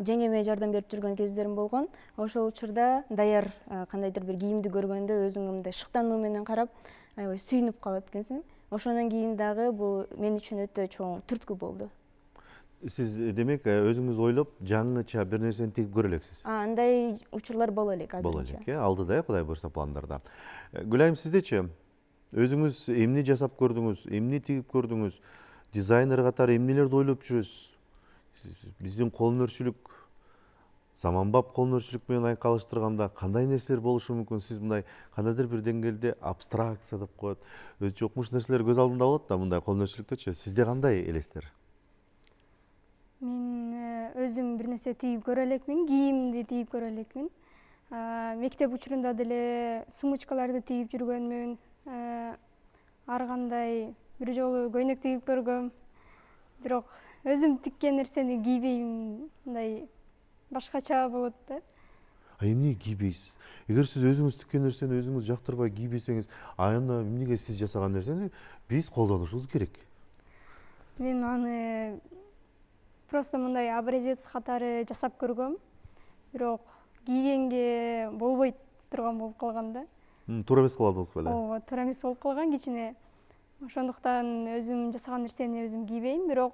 жеңеме жардам берип жүргөн кездерим болгон. Ошол учурда даяр кандайдыр бир кийимди көргөндө өзүңө шыктануу менен карап, аябай сүйүнүп калат экенсиң. Ошондон кийин дагы бул мен үчүн өтө чоң түрткү болду. Сиз демек өзүңүз ойлоп жаңыча бир нерсени тигип көрө элексиз? Андай учурлар боло элек азырынча. Боло элек, алдыда Кудай буйрса пландарда. Гүлайым, сиздечи? Өзүңүз эмне жасап көрдүңүз, эмне тигип көрдүңүз? Дизайнер катары эмнелерди ойлоп жүрөсүз? Биздин кол өнөрчүлүк, заманбап кол өнөрчүлүк менен айкалыштырганда кандай нерселер болушу мүмкүн? Сиз мындай кандайдыр бир деңгээлде абстракция деп коет, өзүчө укмуш нерселер көз алдымда болот да мындай кол өнөрчүлүктөчү. Сизде кандай элестер? Мен өзүм бир нерсе тигип көрө элекмин, кийимди тигип көрө элекмин. Мектеп учурунда деле сумочкаларды тигип жүргөнмүн. Ар кандай бир жолу көйнөк тигип көргөм. Бирок өзүм тиккен нерсени кийбейм, мындай башкача болот да. Эмне кийбейсиз? Эгер сиз өзүңүз тиккен нерсени өзүңүз жактырбай кийбесеңиз, аны эмнеге сиз жасаган нерсени биз колдонушубуз керек? Мен аны просто мындай образец катары жасап көргөм. Бирок кийгенге болбой турган болуп калган да. Туура эмес кылдыңыз беле? Ооба, туура эмес болуп калган кичине. Ошондуктан өзүм жасаган нерсени өзүм кийбейм, бирок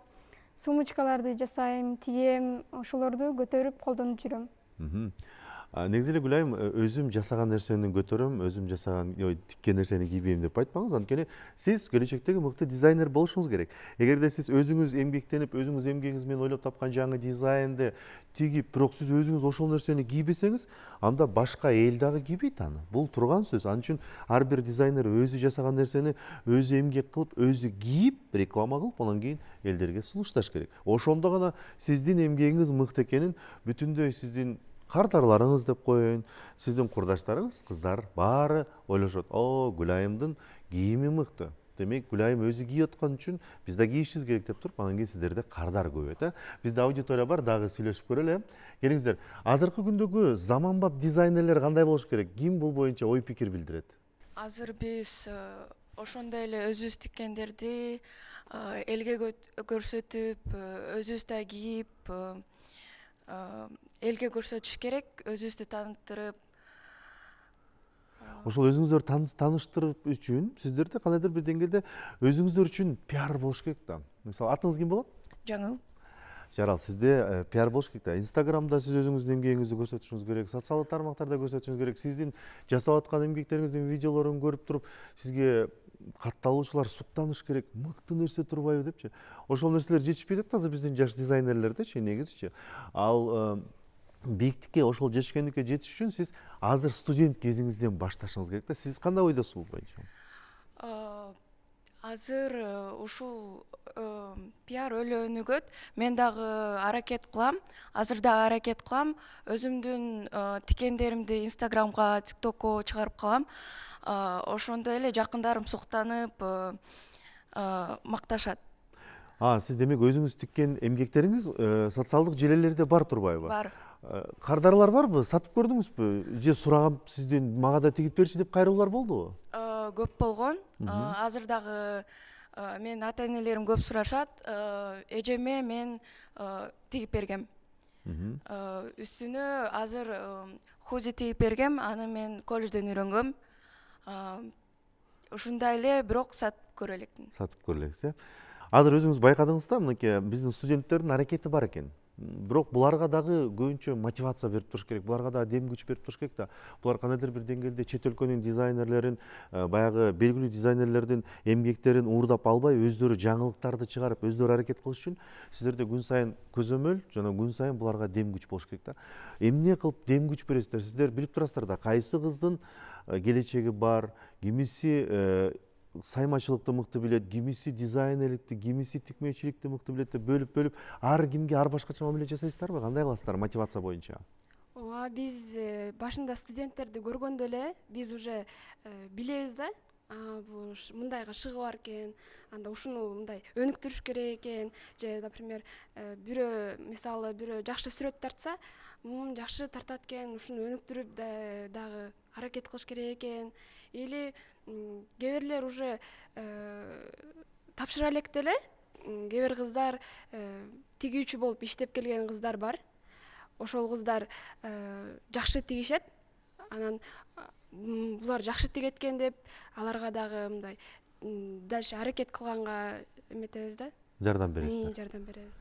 сумочкаларды жасайм, тигем, ошолорду көтөрүп колдонуп жүрөм. Негизи эле Гүлайым, өзүм жасаган нерсени көтөрөм, өзүм жасаган тиккен нерсени кийбейм деп айтпаңыз, анткени сиз келечектеги мыкты дизайнер болушуңуз керек. Эгерде сиз өзүңүз эмгектенип, өзүңүз эмгегиңиз менен ойлоп тапкан жаңы дизайнды тигип, бирок сиз өзүңүз ошол нерсени кийбесеңиз, анда башка эл дагы кийбейт аны. Бул турган сөз. Ал үчүн ар бир дизайнер өзү жасаган нерсени өзү эмгек кылып, өзү кийип, реклама кылып, анан кийин элдерге сунушташ керек. Ошондо гана сиздин эмгегиңиз мыкты экенин бүтүндөй сиздин кардарларыңыз деп коеюн, сиздин курдаштарыңыз, кыздар баары ойлошот. Гүлайымдын кийими мыкты. Демек, Гүлайым өзү кийип аткан үчүн биз да кийишибиз керек деп туруп, анан кийин сиздерде кардар көбөйөт. Бизде аудитория бар, дагы сүйлөшүп көрөлү. Келиңиздер. Азыркы күндөгү заманбап дизайнерлер кандай болуш керек? Ким бул боюнча ой пикир билдирет? Азыр биз ошондой эле өзүбүз тиккендерди элге көрсөтүп, өзүбүз да кийип, элге көрсөтүш керек, өзүбүздү тааныттырып. Ошол өзүңүздөр тааныштырып үчүн сиздерде кандайдыр бир деңгээлде өзүңүздөр үчүн пиар болуш керек да. Мисалы, атыңыз ким болот? Жаңыл. Жарал, сизде пиар болуш керек да. Инстаграмда сиз өзүңүздүн эмгегиңизди көрсөтүшүңүз керек, социалдык тармактарда көрсөтүшүңүз керек. Сиздин жасап аткан эмгектериңиздин видеолорун көрүп туруп, сизге катталуучулар суктаныш керек, мыкты нерсе турбайбы депчи. Ошол нерселер жетишпей атат азыр биздин жаш дизайнерлердечи, негизичи. Ал бийиктикке, ошол жетишкендикке жетиш үчүн сиз азыр студент кезиңизден башташыңыз керек да. Сиз кандай ойдосуз бул боюнча? Азыр ушул пиар өлөнүгөт. Мен дагы аракет кылам, азыр дагы аракет кылам. Өзүмдүн тикендеримди Инстаграмга, ТикТокко чыгарып калам. Ошондой эле жакындарым суктанып, макташат. Сиз демек өзүңүз тиккен эмгектериңиз социалдык желелерде бар турбайбы? Бар. Кардарлар барбы? Сатып көрдүңүзбү? Же сурагам сизден мага да тигип берчи деп кайрылуулар болдубу? Көп болгон. Азыр дагы менин ата энелерим көп сурашат. Эжеме мен тигип бергем. Үстүнө азыр худи тигип бергем, аны мен колледжден үйрөнгөм. Ушундай эле, бирок сатып көрө элекмин. Сатып көрө элексиз, Азыр өзүңүз байкадыңыз да, мынакей биздин студенттердин аракети бар экен. бирок буларга дагы көбүнчө мотивация берип туруш керек, буларга дагы дем күч берип туруш керек да. Булар кандайдыр бир деңгээлде чет өлкөнүн дизайнерлерин, баягы белгилүү дизайнерлердин эмгектерин уурдап албай, өздөрү жаңылыктарды чыгарып, өздөрү аракет кылыш үчүн сиздерде күн сайын көзөмөл жана күн сайын буларга дем күч болуш керек да. Эмне кылып дем күч бересиздер? Сиздер билип турасыздар да, кайсы кыздын келечеги бар, кимиси саймачылыкты мыкты билет, кимиси дизайнерликти, кимиси тикмечиликти мыкты билет деп бөлүп ар кимге ар башкача мамиле жасайсыздарбы? Кандай кыласыздар мотивация боюнча? ооба биз башында студенттерди көргөндө эле биз уже билебиз да, бул мындайга шыгы бар экен, анда ушуну мындай өнүктүрүш керек экен, же например мисалы бирөө жакшы сүрөт тартса, жакшы тартат экен, ушуну өнүктүрүп дагы аракет кылыш керек экен. Или кээ бирлер уже тапшыра электе эле, кээ бир кыздар тигүүчү болуп иштеп келген кыздар бар. Ошол кыздар жакшы тигишет, анан булар жакшы тигет экен деп аларга дагы мындай дальше аракет кылганга эметебиз да. Жардам бересиздер. Жардам беребиз.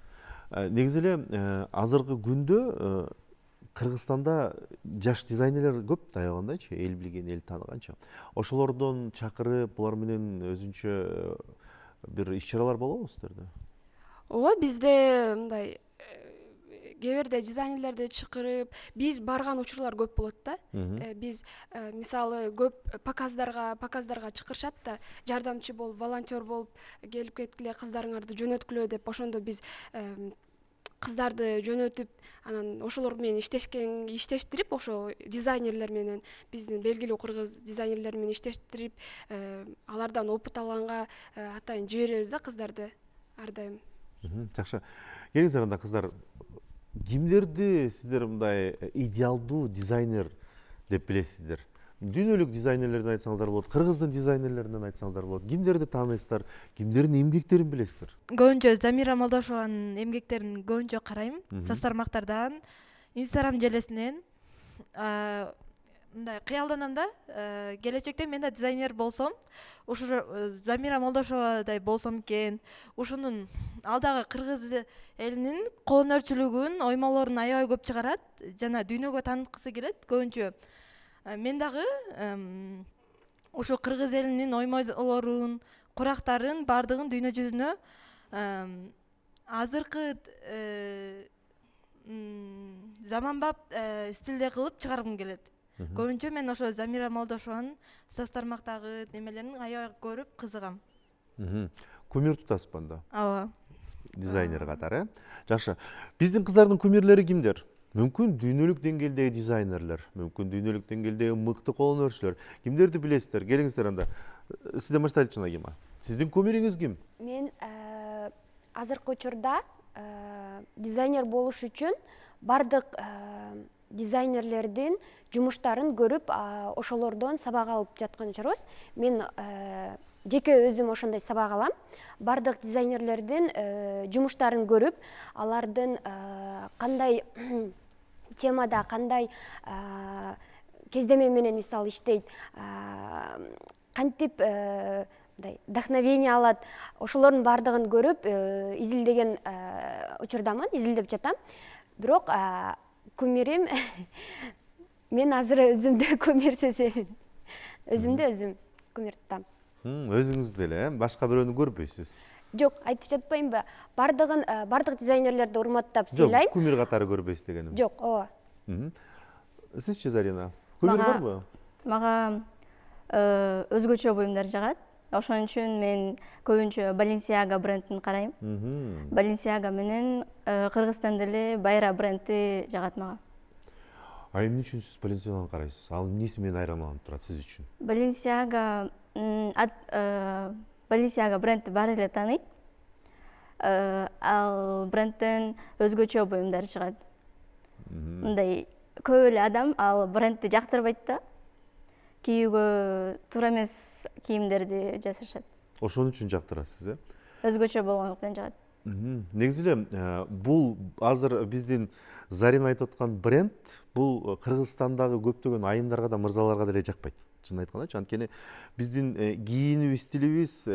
Негизи эле азыркы күндө Кыргызстанда жаш дизайнерлер көп да, аягындачы, эл билген, эл тааныганчы. Ошолордон чакырып, булар менен өзүнчө бир иш-чаралар болобу сиздерде? Ооба, бизде мындай кээ бирде дизайнерлерди чакырып, биз барган учурлар көп болот да. Биз мисалы көп показдарга чакырышат да, жардамчы болуп, волонтер болуп келип кеткиле, кыздарыңарды жөнөткүлө деп. Ошондо биз кыздарды жөнөтүп, анан ошолор менен иштештирип, ошо дизайнерлер менен, биздин белгилүү кыргыз дизайнерлер менен иштештирип, алардан опыт алганга атайын жиберебиз да кыздарды ар дайым. Жакшы. Келиңиздер анда кыздар, кимдерди сиздер мындай идеалдуу дизайнер деп билесиздер? Дүйнөлүк дизайнерлерден айтсаңыздар болот, кыргыздын дизайнерлеринен айтсаңыздар болот. Кимдерди тааныйсыздар? Кимдердин эмгектерин билесиздер? Көбүнчө Замира Молдошованын эмгектерин көбүнчө карайм. Соц тармактардан, Instagram желесинен. Мындай кыялданам да, келечекте мен да дизайнер болсом, ушу Замира Молдошовадай болсом экен. Ушунун алдагы кыргыз элинин кол өнөрчүлүгүн, оймолорун аябай көп чыгарат жана дүйнөгө тааныткысы келет. Көбүнчө мен дагы ушу кыргыз элинин оймолорун, курактарын бардыгын дүйнө жүзүнө азыркы заманбап стилде кылып чыгаргым келет. Көбүнчө мен ошо Замира Молдошованын соц тармактагы немелерин аябай көрүп кызыгам. Кумир тутасызбы анда? Ооба. Дизайнер катары. Жакшы. Биздин кыздардын кумирлери кимдер? Мүмкүн дүйнөлүк деңгээлдеги дизайнерлер, мүмкүн дүйнөлүк деңгээлдеги мыкты кол өнөрчүлөр. Кимдерди билесиздер? Келиңиздер анда. Сизден баштайлычы Нагима. Сиздин кумириңиз ким? Мен азыркы учурда дизайнер болуш үчүн бардык дизайнерлердин жумуштарын көрүп, ошолордон сабак алып жаткан учурбуз. Мен жеке өзүм ошондой сабак алам. Бардык дизайнерлердин жумуштарын көрүп, алардын кандай темада, кандай кездеме менен мисалы иштейт, кантип вдохновение алат, ошолордун бардыгын көрүп, изилдеген учурдамын, изилдеп жатам. Бирок кумирим мен азыр өзүмдү кумирсиз. Өзүмдү өзүм кумир тутам. Өзүңүздү эле, башка бирөөнү көрбөйсүз? Жок, айтып жатпаймынбы? Бардык дизайнерлерди урматтап сыйлайм. Жок, кумир катары көрбөйсүз дегеним. Жок, ооба. Сизчи, Зарина? Кумир барбы? Мага өзгөчө буюмдар жагат. Ошон үчүн мен көбүнчө Balenciaga брендин карайм. Balenciaga менен Кыргызстанда эле Байра бренди жагат мага. Эмне үчүн сиз Balenciaga'ны карайсыз? Ал эмнеси менен айырмаланып турат сиз үчүн? Balenciaga бренди баары эле тааныйт. Ал брендтен өзгөчө буюмдар чыгат. Мындай көп эле адам ал брендти жактырбайт да. Кийүүгө туура эмес кийимдерди жасашат. Ошон үчүн жактырасыз, Өзгөчө болгондуктан жагат. Негизи эле бул азыр биздин Зарина айтып аткан бренд бул Кыргызстандагы көптөгөн айымдарга да, мырзаларга деле жакпайт. Чын айтканда, анткени биздин кийинүү стилибиз,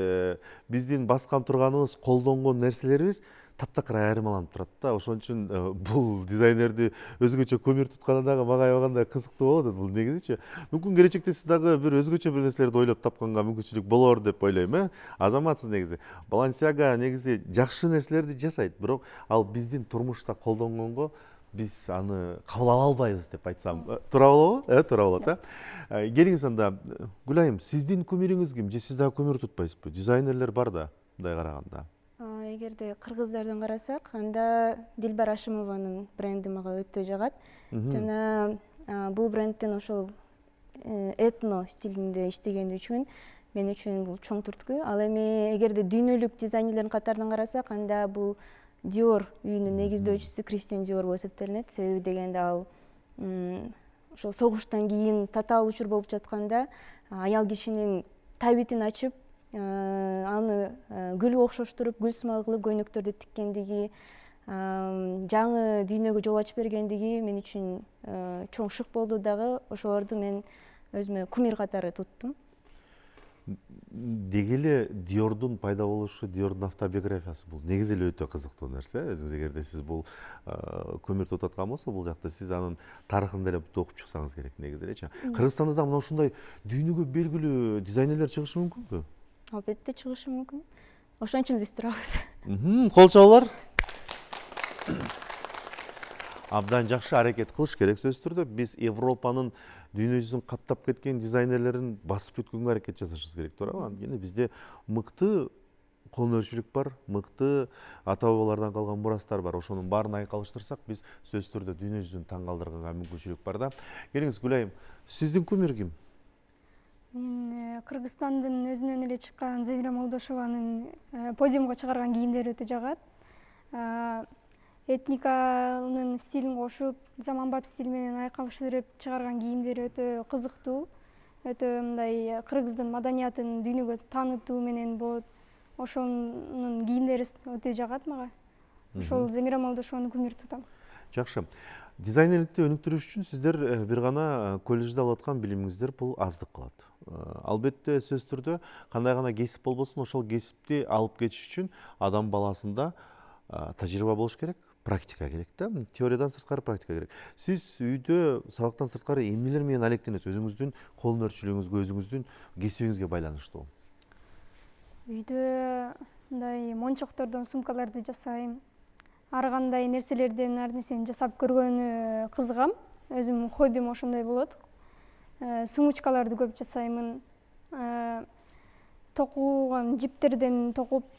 биздин баскан турганыбыз, колдонгон нерселерибиз таптакыр айырмаланып турат да. Ошон үчүн бул дизайнерди өзгөчө көмүр тутканы дагы мага аябагандай кызыктуу болот бул негизичи. Мүмкүн келечекте сиз дагы бир өзгөчө бир нерселерди ойлоп тапканга мүмкүнчүлүк болор деп ойлойм. Азаматсыз негизи. Balenciaga негизи жакшы нерселерди жасайт, бирок ал биздин турмушта колдонгонго биз аны кабыл ала албайбыз деп айтсам туура болобу? Туура болот. Келиңиз анда, Гүлайым, сиздин кумириңиз ким? Же сиз дагы көмүр тутпайсызбы? Дизайнерлер бар да, мындай караганда. Эгерде кыргыздардан карасак, анда Дилбар Ашимованын бренди мага өтө жагат. Жана бул брендтин ошол этно стилинде иштегени үчүн мен үчүн бул чоң түрткү. Ал эми эгерде дүйнөлүк дизайнерлердин катарынан карасак, анда бул Dior үйүнүн негиздөөчүсү Кристиан Диор болуп эсептелинет. Себеби дегенде ал ошол согуштан кийин татаал учур болуп жатканда аял кишинин табитин ачып, аны гүлгө окшоштуруп, гүл сымал кылып көйнөктөрдү тиккендиги, жаңы дүйнөгө жол ачып бергендиги мен үчүн чоң шык болду дагы. Ошолорду мен өзүмө кумир катары туттум. Деги эле Диордун пайда болушу, Диордун автобиографиясы бул негизи эле өтө кызыктуу нерсе. Өзүңүз эгерде сиз бул көмүр тутуп аткан болсо, бул жакта сиз анын тарыхын деле окуп чыксаңыз керек негизи элечи. Кыргызстанда да мына ушундай дүйнөгө белгилүү дизайнерлер чыгышы мүмкүнбү? Албетте чыгышы мүмкүн. Ошон үчүн биз турабыз. Кол чабуулар. Абдан жакшы аракет кылыш керек сөзсүз түрдө. Биз Европанын дүйнө жүзүн каптап кеткен дизайнерлерин басып өткөнгө аракет жасашыбыз керек, туурабы? Анткени бизде мыкты колөнөрчүлүк бар, мыкты ата бабалардан калган мурастар бар. Ошонун баарын айкалыштырсак, биз сөзсүз түрдө дүйнө жүзүн таң калтырганга мүмкүнчүлүк бар да. Келиңиз, Гүлайым, сиздин кумир ким? Мен Кыргызстандын өзүнөн эле чыккан Замира Молдошованын подиумга чыгарган кийимдери өтө жагат. Этниканын стилин кошуп, заманбап стиль менен айкалыштырып чыгарган кийимдери өтө кызыктуу. Өтө мындай кыргыздын маданиятын дүйнөгө таанытуу менен болот. Ошонун кийимдери өтө жагат мага. Ошол Замира Молдошованын кумир тутам. Жакшы. Дизайнерликти өнүктүрүш үчүн сиздер бир гана колледжде алып аткан билимиңиздер бул аздык кылат. Албетте сөзсүз түрдө кандай гана кесип болбосун, ошол кесипти алып кетиш үчүн адам баласында тажрыйба болуш керек, практика керек да. Теориядан сырткары практика керек. Сиз үйдө сабактан сырткары эмнелер менен алектенесиз? Өзүңүздүн колөнөрчүлүгүңүзгө, өзүңүздүн кесибиңизге байланыштуу. Үйдө мындай мончоктордон сумкаларды жасайм. Ар кандай нерселерден ар нерсени жасап көргөнү кызыгам. Өзүмдүн хоббим ошондой болот. Сумочкаларды көп жасаймын. Токуган жиптерден токуп,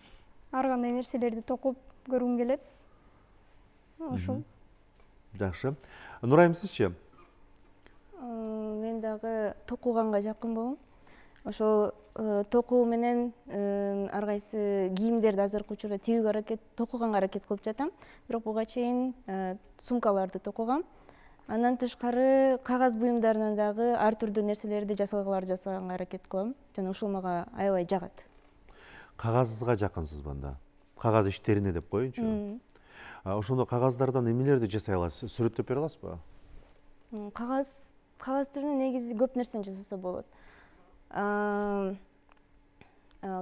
ар кандай нерселерди токуп көргүм келет. Ошол. Жакшы. Нурайым, сизчи? Мен дагы токуганга жакын болом. Ошол токуу менен ар кайсы кийимдерди азыркы учурда тигүүгө аракет, токуганга аракет кылып жатам. Бирок буга чейин сумкаларды токугам. Андан тышкары кагаз буюмдарынан дагы ар түрдүү нерселерди, жасалгаларды жасаганга аракет кылам. Жана ушул мага аябай жагат. Кагазга жакынсызбы анда? Кагаз иштерине деп коеюнчу. Ошондо кагаздардан эмнелерди жасай аласыз? Сүрөттөп бере аласызбы? Кагаз түрүнөн негизи көп нерсени жасаса болот.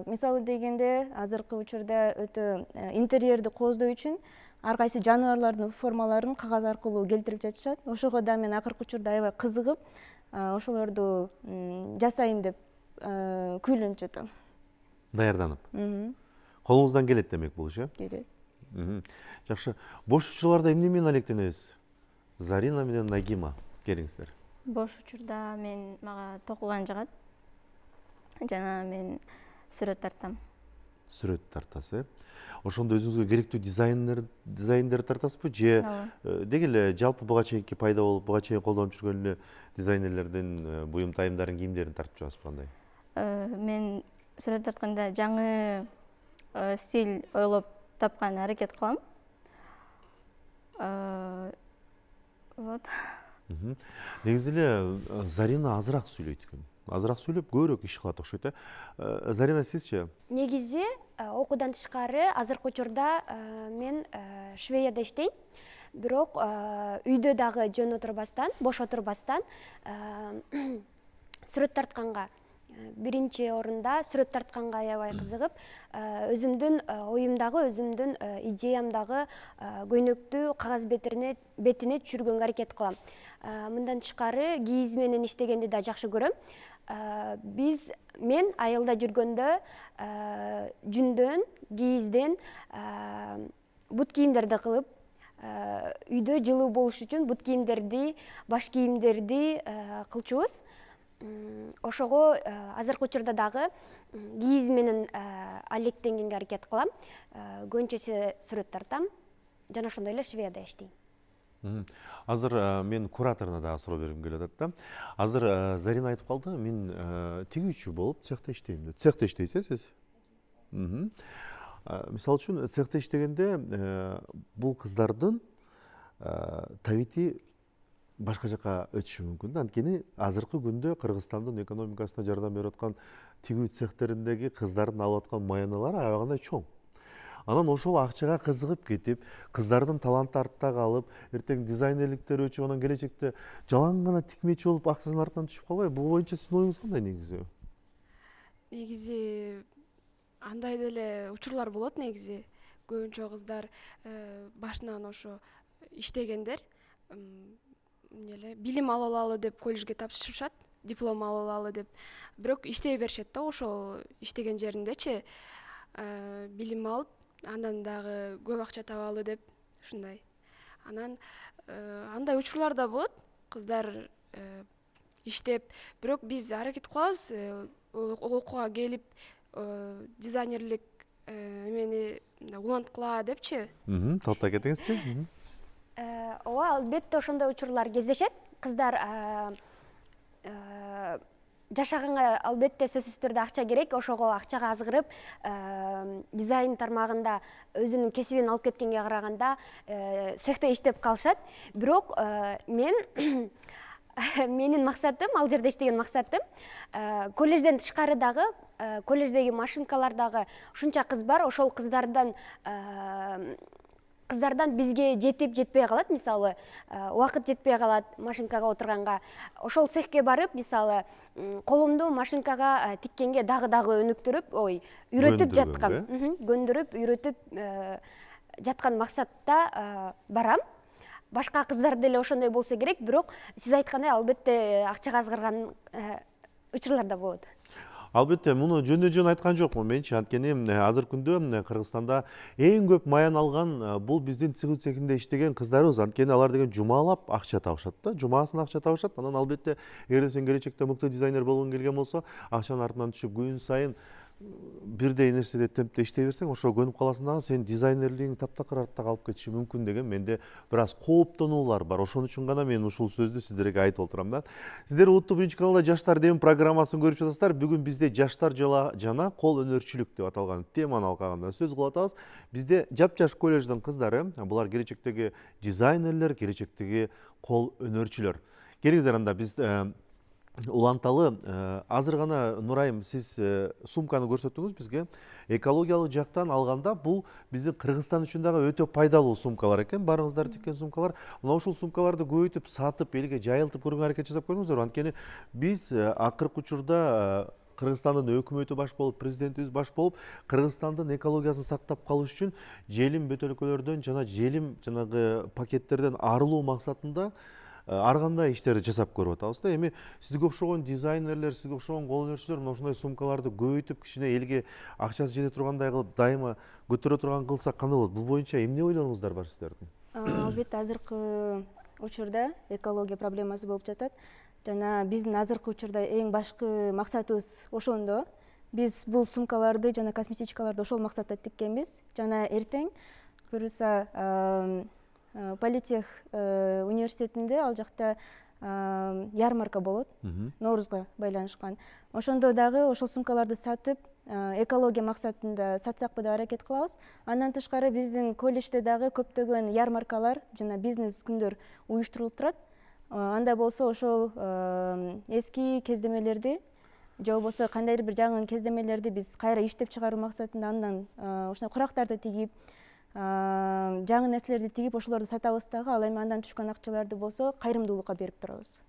Мисалы дегенде, азыркы учурда өтө интерьерди кооздоо үчүн ар кайсы жаныбарлардын формаларын кагаз аркылуу келтирип жатышат. Ошого да мен акыркы учурда аябай кызыгып, ошолорду жасайын деп күйлөнүп жатам. Даярданып. Колуңуздан келет демек бул иш, э? Келет. Жакшы. Бош учурларда эмне менен алектенесиз? Зарина менен Нагима, келиңиздер. Бош учурда мага токуган жагат. Жана мен сүрөт тартам. Сүрөт тартасыз, э? Ошондо өзүңүзгө керектүү дизайндерди тартасызбы? Же деги эле жалпы буга чейинки пайда болуп, буга чейин колдонуп жүргөн эле дизайнерлердин буюм тайымдарын, кийимдерин тартып чыгасызбы кандай? Мен сүрөт тартканда жаңы стиль ойлоп тапкан аракет кылам. Вот. Негизи эле Зарина азыраак сүйлөйт экен. Азыраак сүйлөп, көбүрөөк иш кылат окшойт, э? Зарина, сизчи? Негизи окуудан тышкары азыркы учурда мен Швеяда иштейм. Бирок үйдө дагы жөн отурбастан, бош отурбастан сүрөт тартканга биринчи орунда сүрөт тартканга аябай кызыгып, өзүмдүн оюмдагы, өзүмдүн идеямдагы көйнөктү кагаз бетине түшүргөнгө аракет кылам. Мындан тышкары кийиз менен иштегенди да жакшы көрөм. Мен айылда жүргөндө жүндөн, кийизден бут кийимдерди кылып, үйдө жылуу болуш үчүн бут кийимдерди, баш кийимдерди кылчубуз. Ошого азыркы учурда дагы кийиз менен алектенгенге аракет кылам. Көбүнчөсү сүрөт тартам, жана ошондой эле швеяда иштейм. Азыр мен кураторуна дагы суроо бергим келип атат да. Азыр Зарина айтып калды, мен тигүүчү болуп цехта иштейм деп. Цехта иштейсиз сиз? Мисалы үчүн цехта иштегенде бул кыздардын табити башка жака өтүшү мүмкүн да. Анткени азыркы күндө Кыргызстандын экономикасына жардам берип аткан тигүү цехтериндеги кыздардын алып аткан маяналары аябай кандай чоң. Анан ошол акчага кызыгып кетип, кыздардын таланты артта калып, эртең дизайнерликтери өчүп, анан келечекте жалаң гана тикмечи болуп акчанын артынан түшүп калбайбы? Бул боюнча сиздин оюңуз кандай негизи? Негизи андай деле учурлар болот негизи. Көбүнчө кыздар башынан ошо иштегендер билим ала алалы деп колледжге тапшырышат, диплом ала алалы деп. Бирок иштей беришет да, ошол иштеген жериндечи билим алып, андан дагы көп акча табалы деп, ушундай. Анан андай учурлар да болот. Кыздар иштеп, бирок биз аракет кылабыз окууга келип дизайнерлик эмени уланткыла депчи. Токтоп кетиңизчи. Ооба, албетте ошондой учурлар кездешет. Кыздар жашаганга албетте сөзсүз түрдө акча керек. Ошого акчага азгырып, дизайн тармагында өзүнүн кесибин алып кеткенге караганда цехте иштеп калышат. Бирок менин максатым, ал жерде иштеген максатым, колледжден тышкары дагы, колледждеги машинкалардагы ушунча кыз бар, ошол кыздардан бизге жетпей калат, мисалы, убакыт жетпей калат машинкага отурганга. Ошол цехке барып, мисалы, колумду машинкага тиккенге дагы өнүктүрүп, үйрөтүп жаткан, көндүрүп, үйрөтүп жаткан максатта барам. Башка кыздар деле ошондой болсо керек, бирок сиз айткандай албетте акчага азгырган учурлар да болот. Албетте, муну жөн айткан жокмун менчи, анткени азыркы күндө Кыргызстанда эң көп маян алган бул биздин тигүү цехинде иштеген кыздарыбыз. Анткени алар деген жумалап акча табышат да, жумасын акча табышат. Анан албетте, эгер сен келечекте мыкты дизайнер болгуң келген болсо, акчанын артынан түшүп күн сайын бирдей нерседе темпте иштей берсең, ошо көнүп каласың дагы, сенин дизайнерлигиң таптакыр артта калып кетиши мүмкүн деген менде бир аз кооптонуулар бар. Ошон үчүн гана мен ушул сөздү сиздерге айтып отурам да. Сиздер Улуттук биринчи каналда Жаштар дем программасын көрүп жатасыздар. Бүгүн бизде жаштар жана кол өнөрчүлүк деп аталган теманы алкаганда сөз кылып атабыз. Бизде жап-жаш колледждин кыздары, булар келечектеги дизайнерлер, келечектеги кол өнөрчүлөр. Келиңиздер, анда биз уланталы. Азыр гана Нурайым, сиз сумканы көрсөттүңүз бизге. Экологиялык жактан алганда бул биздин Кыргызстан үчүн дагы өтө пайдалуу сумкалар экен. Барыңыздар тиккен сумкалар. Мына ушул сумкаларды көбөйтүп, сатып, элге жайылтып көргөнгө аракет жасап көрдүңүздөр. Анткени биз акыркы учурда Кыргызстандын өкмөтү баш болуп, президентибиз баш болуп, Кыргызстандын экологиясын сактап калыш үчүн желим бөтөлкөлөрдөн жана желим жанагы пакеттерден арылуу максатында ар кандай иштерди жасап көрүп атабыз да. Эми сизге окшогон дизайнерлер, сизге окшогон кол өнөрчүлөр мына ушундай сумкаларды көбөйтүп, кичине элге акчасы жете тургандай кылып, дайыма көтөрө турган кылсак кандай болот? Бул боюнча эмне ойлоруңуздар бар сиздердин? Албетте азыркы учурда экология проблемасы болуп жатат. Жана биздин азыркы учурда эң башкы максатыбыз ошондо. Биз бул сумкаларды жана косметичкаларды ошол максатта тиккенбиз. Жана эртең буюрса Политех университетинде ал жакта ярмарка болот, Ноорузга байланышкан. Ошондо дагы ошол сумкаларды сатып, экология максатында сатсакпы деп аракет кылабыз. Андан тышкары биздин колледжде дагы көптөгөн ярмаркалар жана бизнес күндөр уюштурулуп турат. Анда болсо ошол эски кездемелерди же болбосо кандайдыр бир жаңы кездемелерди биз кайра иштеп чыгаруу максатында андан ошондой курактарды тигип, жаңы нерселерди тигип ошолорду сатабыз дагы. Ал эми андан түшкөн акчаларды болсо кайрымдуулукка берип турабыз.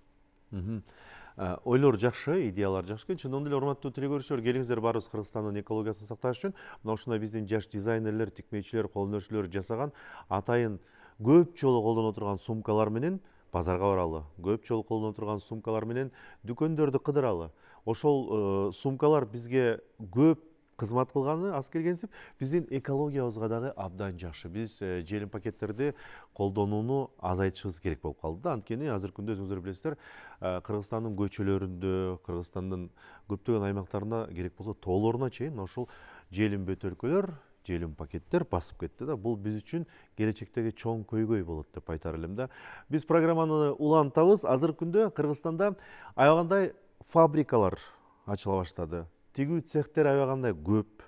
ойлор жакшы, идеялар жакшы. Чындыгында эле урматтуу теле көрүүчүлөр, келиңиздер барыбыз Кыргызстандын экологиясын сакташ үчүн мына ушундай биздин жаш дизайнерлер, тикмечилер, кол өнөрчүлөр жасаган атайын көп жолу колдоно турган сумкалар менен базарга баралы. Көп жолу колдоно турган сумкалар менен дүкөндөрдү кыдыралы. Ошол сумкалар бизге көп кызмат кылганы аз келгенсип, биздин экологиябызга дагы абдан жакшы. Биз желим пакеттерди колдонууну азайтышыбыз керек болуп калды. Анткени азыркы күндө өзүңүздөр билесиздер, Кыргызстандын көчөлөрүндө, Кыргызстандын көптөгөн аймактарында керек болсо тоолоруна чейин мына ушул желим бөтөлкөлөр, желим пакеттер басып кетти да. Бул биз үчүн келечектеги чоң көйгөй болот деп айтар элем да. Биз программаны улантабыз. Азыркы күндө Кыргызстанда аябагандай фабрикалар ачыла баштады. Тигүү цехтер аябагандай көп.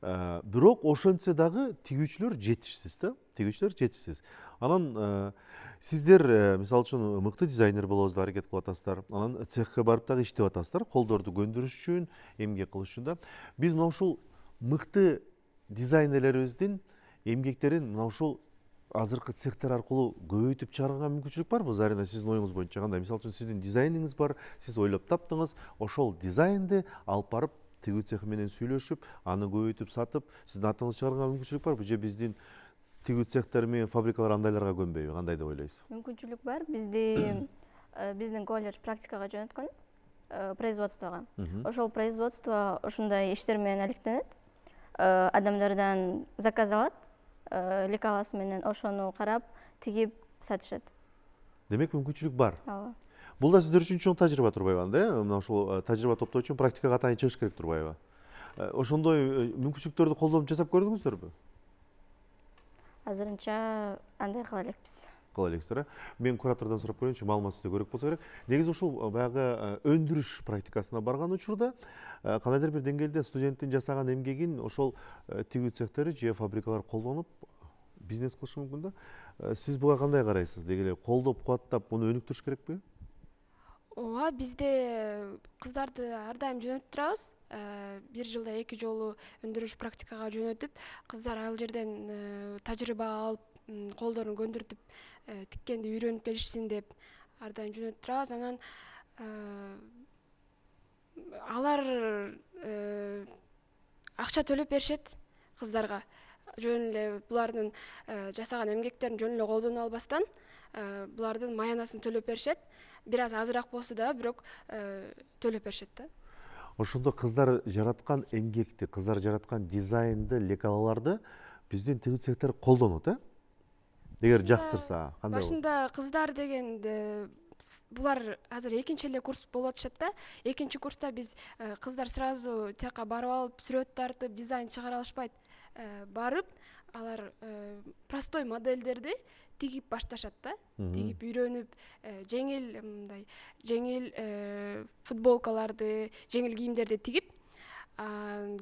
Бирок ошентсе дагы тигүүчүлөр жетишсиз да. Тигүүчүлөр жетишсиз. Анан сиздер мисалы үчүн мыкты дизайнер болобузду аракет кылып атасыздар. Анан цехке барып дагы иштеп атасыздар. Колдорду көндүрүш үчүн, эмгек кылыш үчүн да. Биз мына ушул мыкты дизайнерлерибиздин эмгектерин мына ушул азыркы цехтер аркылуу көбөйтүп чыгарганга мүмкүнчүлүк барбы? Зарина, сиздин оюңуз боюнча кандай? Мисалы үчүн сиздин дизайниңиз бар, сиз ойлоп таптыңыз, ошол дизайнды алып барып тигүү цехи менен сүйлөшүп, аны көбөйтүп сатып, сиздин атыңызды чыгарганга мүмкүнчүлүк барбы? Же биздин тигүү цехтер менен фабрикалар андайларга көнбөйбү? Кандай деп ойлойсуз? Мүмкүнчүлүк бар. Биздин колледж практикага жөнөткөн производствого. Ошол производство ушундай иштер менен алектенет. Адамдардан заказ алат, лекаласы менен ошону карап, тигип сатышат. Демек мүмкүнчүлүк бар. Ооба. Бул да сиздер үчүн чоң тажрыйба турбайбы анда, мына ушул тажрыйба топтоо үчүн практикага атайын чыгыш керек турбайбы? Ошондой мүмкүнчүлүктөрдү колдонуп жасап көрдүңүздөрбү? Азырынча андай кыла элекпиз. Кыла элексиздер, Мен куратордон сурап көрөйүнчү, маалымат сизде көрөк болсо керек. Негизи ушул баягы өндүрүш практикасына барган учурда кандайдыр бир деңгээлде студенттин жасаган эмгегин ошол тигүү цехтери же фабрикалар колдонуп бизнес кылышы мүмкүн да. Сиз буга кандай карайсыз? Деги эле колдоп, кубаттап муну өнүктүрүш керекпи? Ооба, бизде кыздарды ар дайым жөнөтүп турабыз. Бир жылда 2 жолу өндүрүш практикага жөнөтүп, кыздар ал жерден тажрыйба алып, колдорун көндүртүп, тиккенди үйрөнүп келишсин деп ар дайым жөнөтүп турабыз. Анан алар акча төлөп беришет кыздарга. Жөн эле булардын жасаган эмгектерин жөн эле колдоно албастан, булардын маянасын төлөп беришет. Бир аз азыраак болсо да, бирок төлөп беришет да. Ошондо кыздар жараткан эмгекти, кыздар жараткан дизайнды, лекалаларды биздин тигүү цехтер колдонот, Эгер жактырса, кандай болот? Башында кыздар дегенде булар азыр экинчи эле курс болуп атышат да. Экинчи курста биз кыздар сразу цехка барып алып, сүрөт тартып, дизайн чыгара алышпайт. Барып, алар простой модельдерди тигип башташат да. Тигип үйрөнүп, жеңил футболкаларды, жеңил кийимдерди тигип,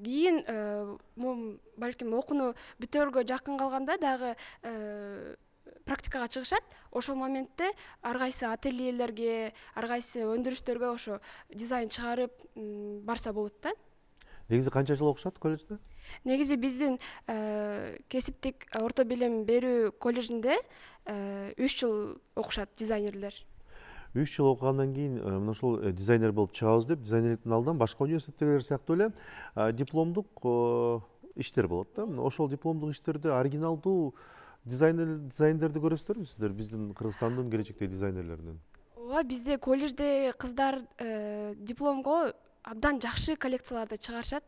кийин балким окууну бүтөргө жакын калганда дагы практикага чыгышат. Ошол моментте ар кайсы ательелерге, ар кайсы өндүрүштөргө ошо дизайн чыгарып барса болот да. Негизи канча жыл окушат колледжде? Негизи биздин кесиптик орто билим берүү колледжинде 3 жыл окушат дизайнерлер. 3 жыл окугандан кийин мына ушул дизайнер болуп чыгабыз деп, дизайнерликтин алдынан башка университеттегилер сыяктуу эле дипломдук иштер болот да. Ошол дипломдук иштерде оригиналдуу дизайндерди көрөсүздөрбү сиздер биздин Кыргызстандын келечектеги дизайнерлеринен? Ооба, бизде колледжде кыздар дипломго абдан жакшы коллекцияларды чыгарышат.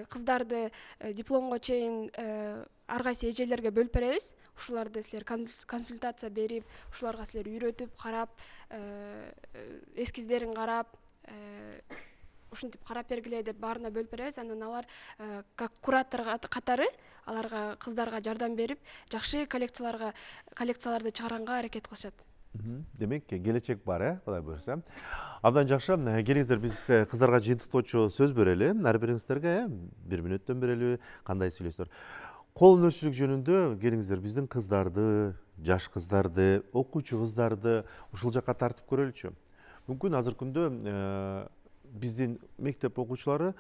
Кыздарды дипломго чейин ар кайсы эжелерге бөлүп беребиз. Ушуларды силер консультация берип, ушуларга силер үйрөтүп, карап, эскиздерин карап, ушинтип карап бергиле деп баарына бөлүп беребиз. Анан алар как куратор катары аларга, кыздарга жардам берип, жакшы коллекцияларды чыгарганга аракет кылышат. Демек, келечек бар, Кудай буйруса. Абдан жакшы. Келиңиздер, биз кыздарга жыйынтыктоочу сөз берели. Ар бириңиздерге 1 мүнөттөн берели, кандай сүйлөйсүздөр. Кол өнөрчүлүк жөнүндө келиңиздер, биздин кыздарды, жаш кыздарды, окуучу кыздарды ушул жакка тартып көрөлүчү. Мүмкүн азыркы күндө биздин мектеп окуучулары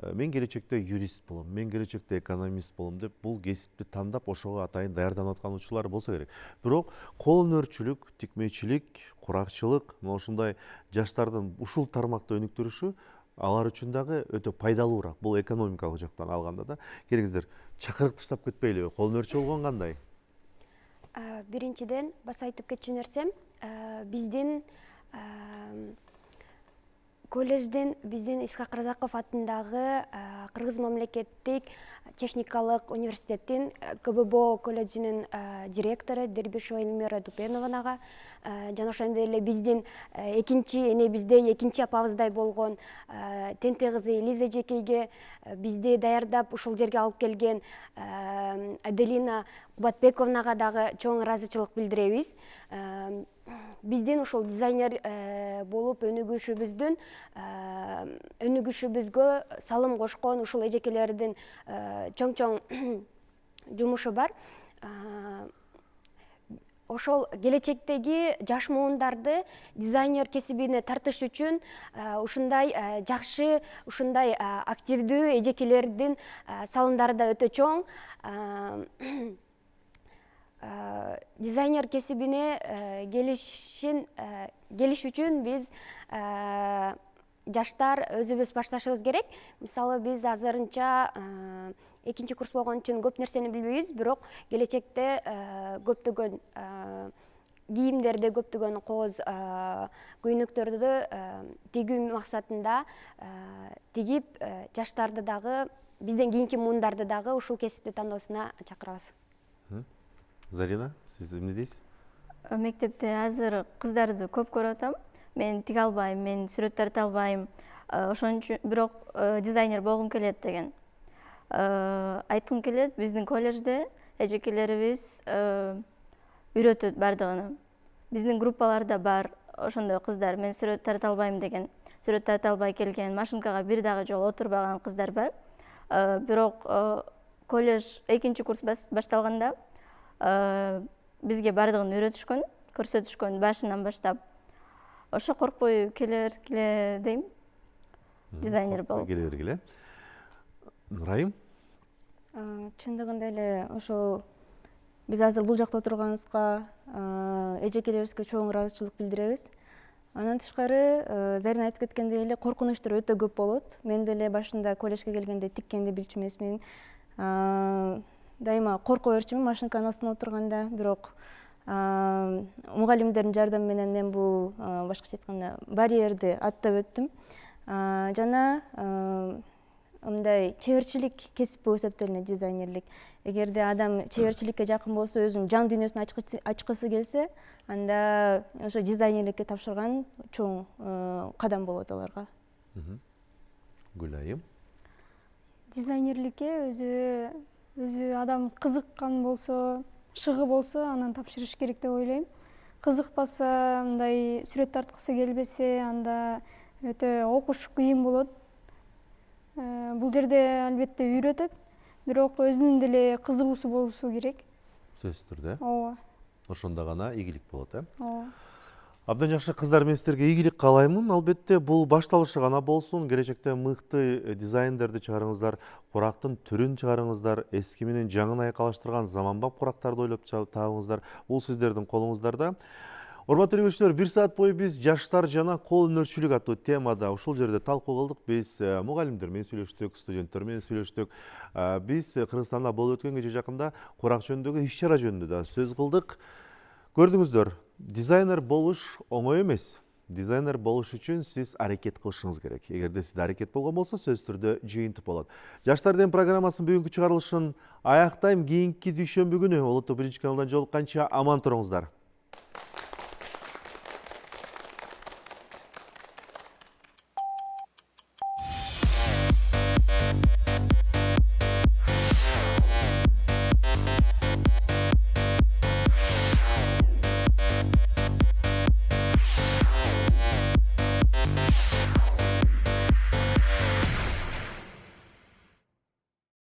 мен келечекте юрист болом, мен келечекте экономист болом деп бул кесипти тандап ошого атайын даярданып аткан учурлар болсо керек. Бирок кол өнөрчүлүк, тикмечилик, куракчылык, ушундай жаштардын ушул тармакта өнүктүрүшү алар үчүн дагы өтө пайдалуураак. Бул экономикалык жактан алганда да. Келиңиздер, чакырык таштап кетпейлиби? Кол өнөрчү болгон кандай? Биринчиден баса айтып кетчү нерсем, биздин колледжден биздин Исхак Разаков атындагы Кыргыз мамлекеттик техникалык университеттин КББО колледжинин директору Дербишева Эльмира Дупеновага жана ошондой эле биздин эне биздей экинчи апабыздай болгон Тенте кызы Элиза Жекейге бизди даярдап ушул жерге алып келген Аделина Кубатбековнага дагы чоң ыраазычылык билдиребиз. Биздин ушул дизайнер болуп өнүгүшүбүзгө салым кошкон ушул эжекелердин чоң жумушу бар. Ошол келечектеги жаш муундарды дизайнер кесибине тартыш үчүн ушундай жакшы, ушундай активдүү эжекелердин салымдары да өтө чоң. Дизайнер кесибине келиш үчүн биз жаштар өзүбүз башташыбыз керек. Мисалы биз азырынча экинчи курс болгон үчүн көп нерсени билбейбиз, бирок келечекте көптөгөн кийимдерди, көптөгөн кооз көйнөктөрдү тигүү максатында тигип, жаштарды дагы, бизден кийинки муундарды дагы ушул кесипти тандоосуна чакырабыз. Зарина, сиз эмне дейсиз? Мектепте азыр кыздарды көп көрүп атам. Мен тиге албайм, мен сүрөт тарта албайм. Ошон үчүн бирок дизайнер болгум келет деген. Айткым келет, биздин колледжде эжекелерибиз үйрөтөт бардыгын. Биздин группаларда бар ошондой кыздар, мен сүрөт тарта албайм деген, сүрөт тарта албай келген, машинкага бир дагы жолу отурбаган кыздар бар. Бирок колледж экинчи курс башталганда бизге бардыгын үйрөтүшкөн, көрсөтүшкөн башынан баштап. Ошо коркпой келер дейм. Дизайнер болуп. Келе. Нурайым? Чындыгында эле ошол биз азыр бул жакта отурганыбызга эжекелерибизге чоң ыраазычылык билдиребиз. Андан тышкары Зарина айтып кеткендей эле коркунучтор өтө көп болот. Мен деле башында колледжге келгенде тиккенди билчү эмесмин. Дайыма корко берчүмүн машинканын астына отурганда, бирок мугалимдердин жардамы менен мен бул башкача айтканда барьерди аттап өттүм. Жана мындай чеберчилик кесип болуп эсептелинет дизайнерлик. Эгерде адам чеберчиликке жакын болсо, өзүнүн жан дүйнөсүн ачкысы келсе, анда ошо дизайнерликке тапшырган чоң кадам болот аларга. Гүлайым? Дизайнерликке өзү адам кызыккан болсо, шыгы болсо, анан тапшырыш керек деп ойлойм. Кызыкпаса, мындай сүрөт тарткысы келбесе, анда өтө окуш кыйын болот. Бул жерде албетте үйрөтөт, бирок өзүнүн деле кызыгуусу болушу керек. Сөзсүз түрдө. Ооба. Ошондо гана ийгилик болот, Ооба. Абдан жакшы кыздар, мен сиздерге ийгилик каалаймын. Албетте бул башталышы гана болсун. Келечекте мыкты дизайндерди чыгарыңыздар, курактын түрүн чыгарыңыздар, эски менен жаңын айкалыштырган заманбап курактарды ойлоп табыңыздар. Бул сиздердин колуңуздарда. Урматтуу көрүүчүлөр, 1 саат бою биз жаштар жана кол өнөрчүлүк аттуу темада ушул жерде талкуу кылдык. Биз мугалимдер менен сүйлөштүк, студенттер менен сүйлөштүк. Биз Кыргызстанда болуп өткөн кече жакында курак жөнүндөгү иш-чара жөнүндө да сөз кылдык. Көрдүңүздөр, дизайнер болуш оңой эмес. Дизайнер болуш үчүн сиз аракет кылышыңыз керек. Эгерде сизде аракет болгон болсо, сөзсүз түрдө жыйынтык болот. Жаштар ден программасынын бүгүнкү чыгарылышын аяктайм. Кийинки дүйшөмбү күнү Улуттук 1 каналдан жолукканча аман туруңуздар.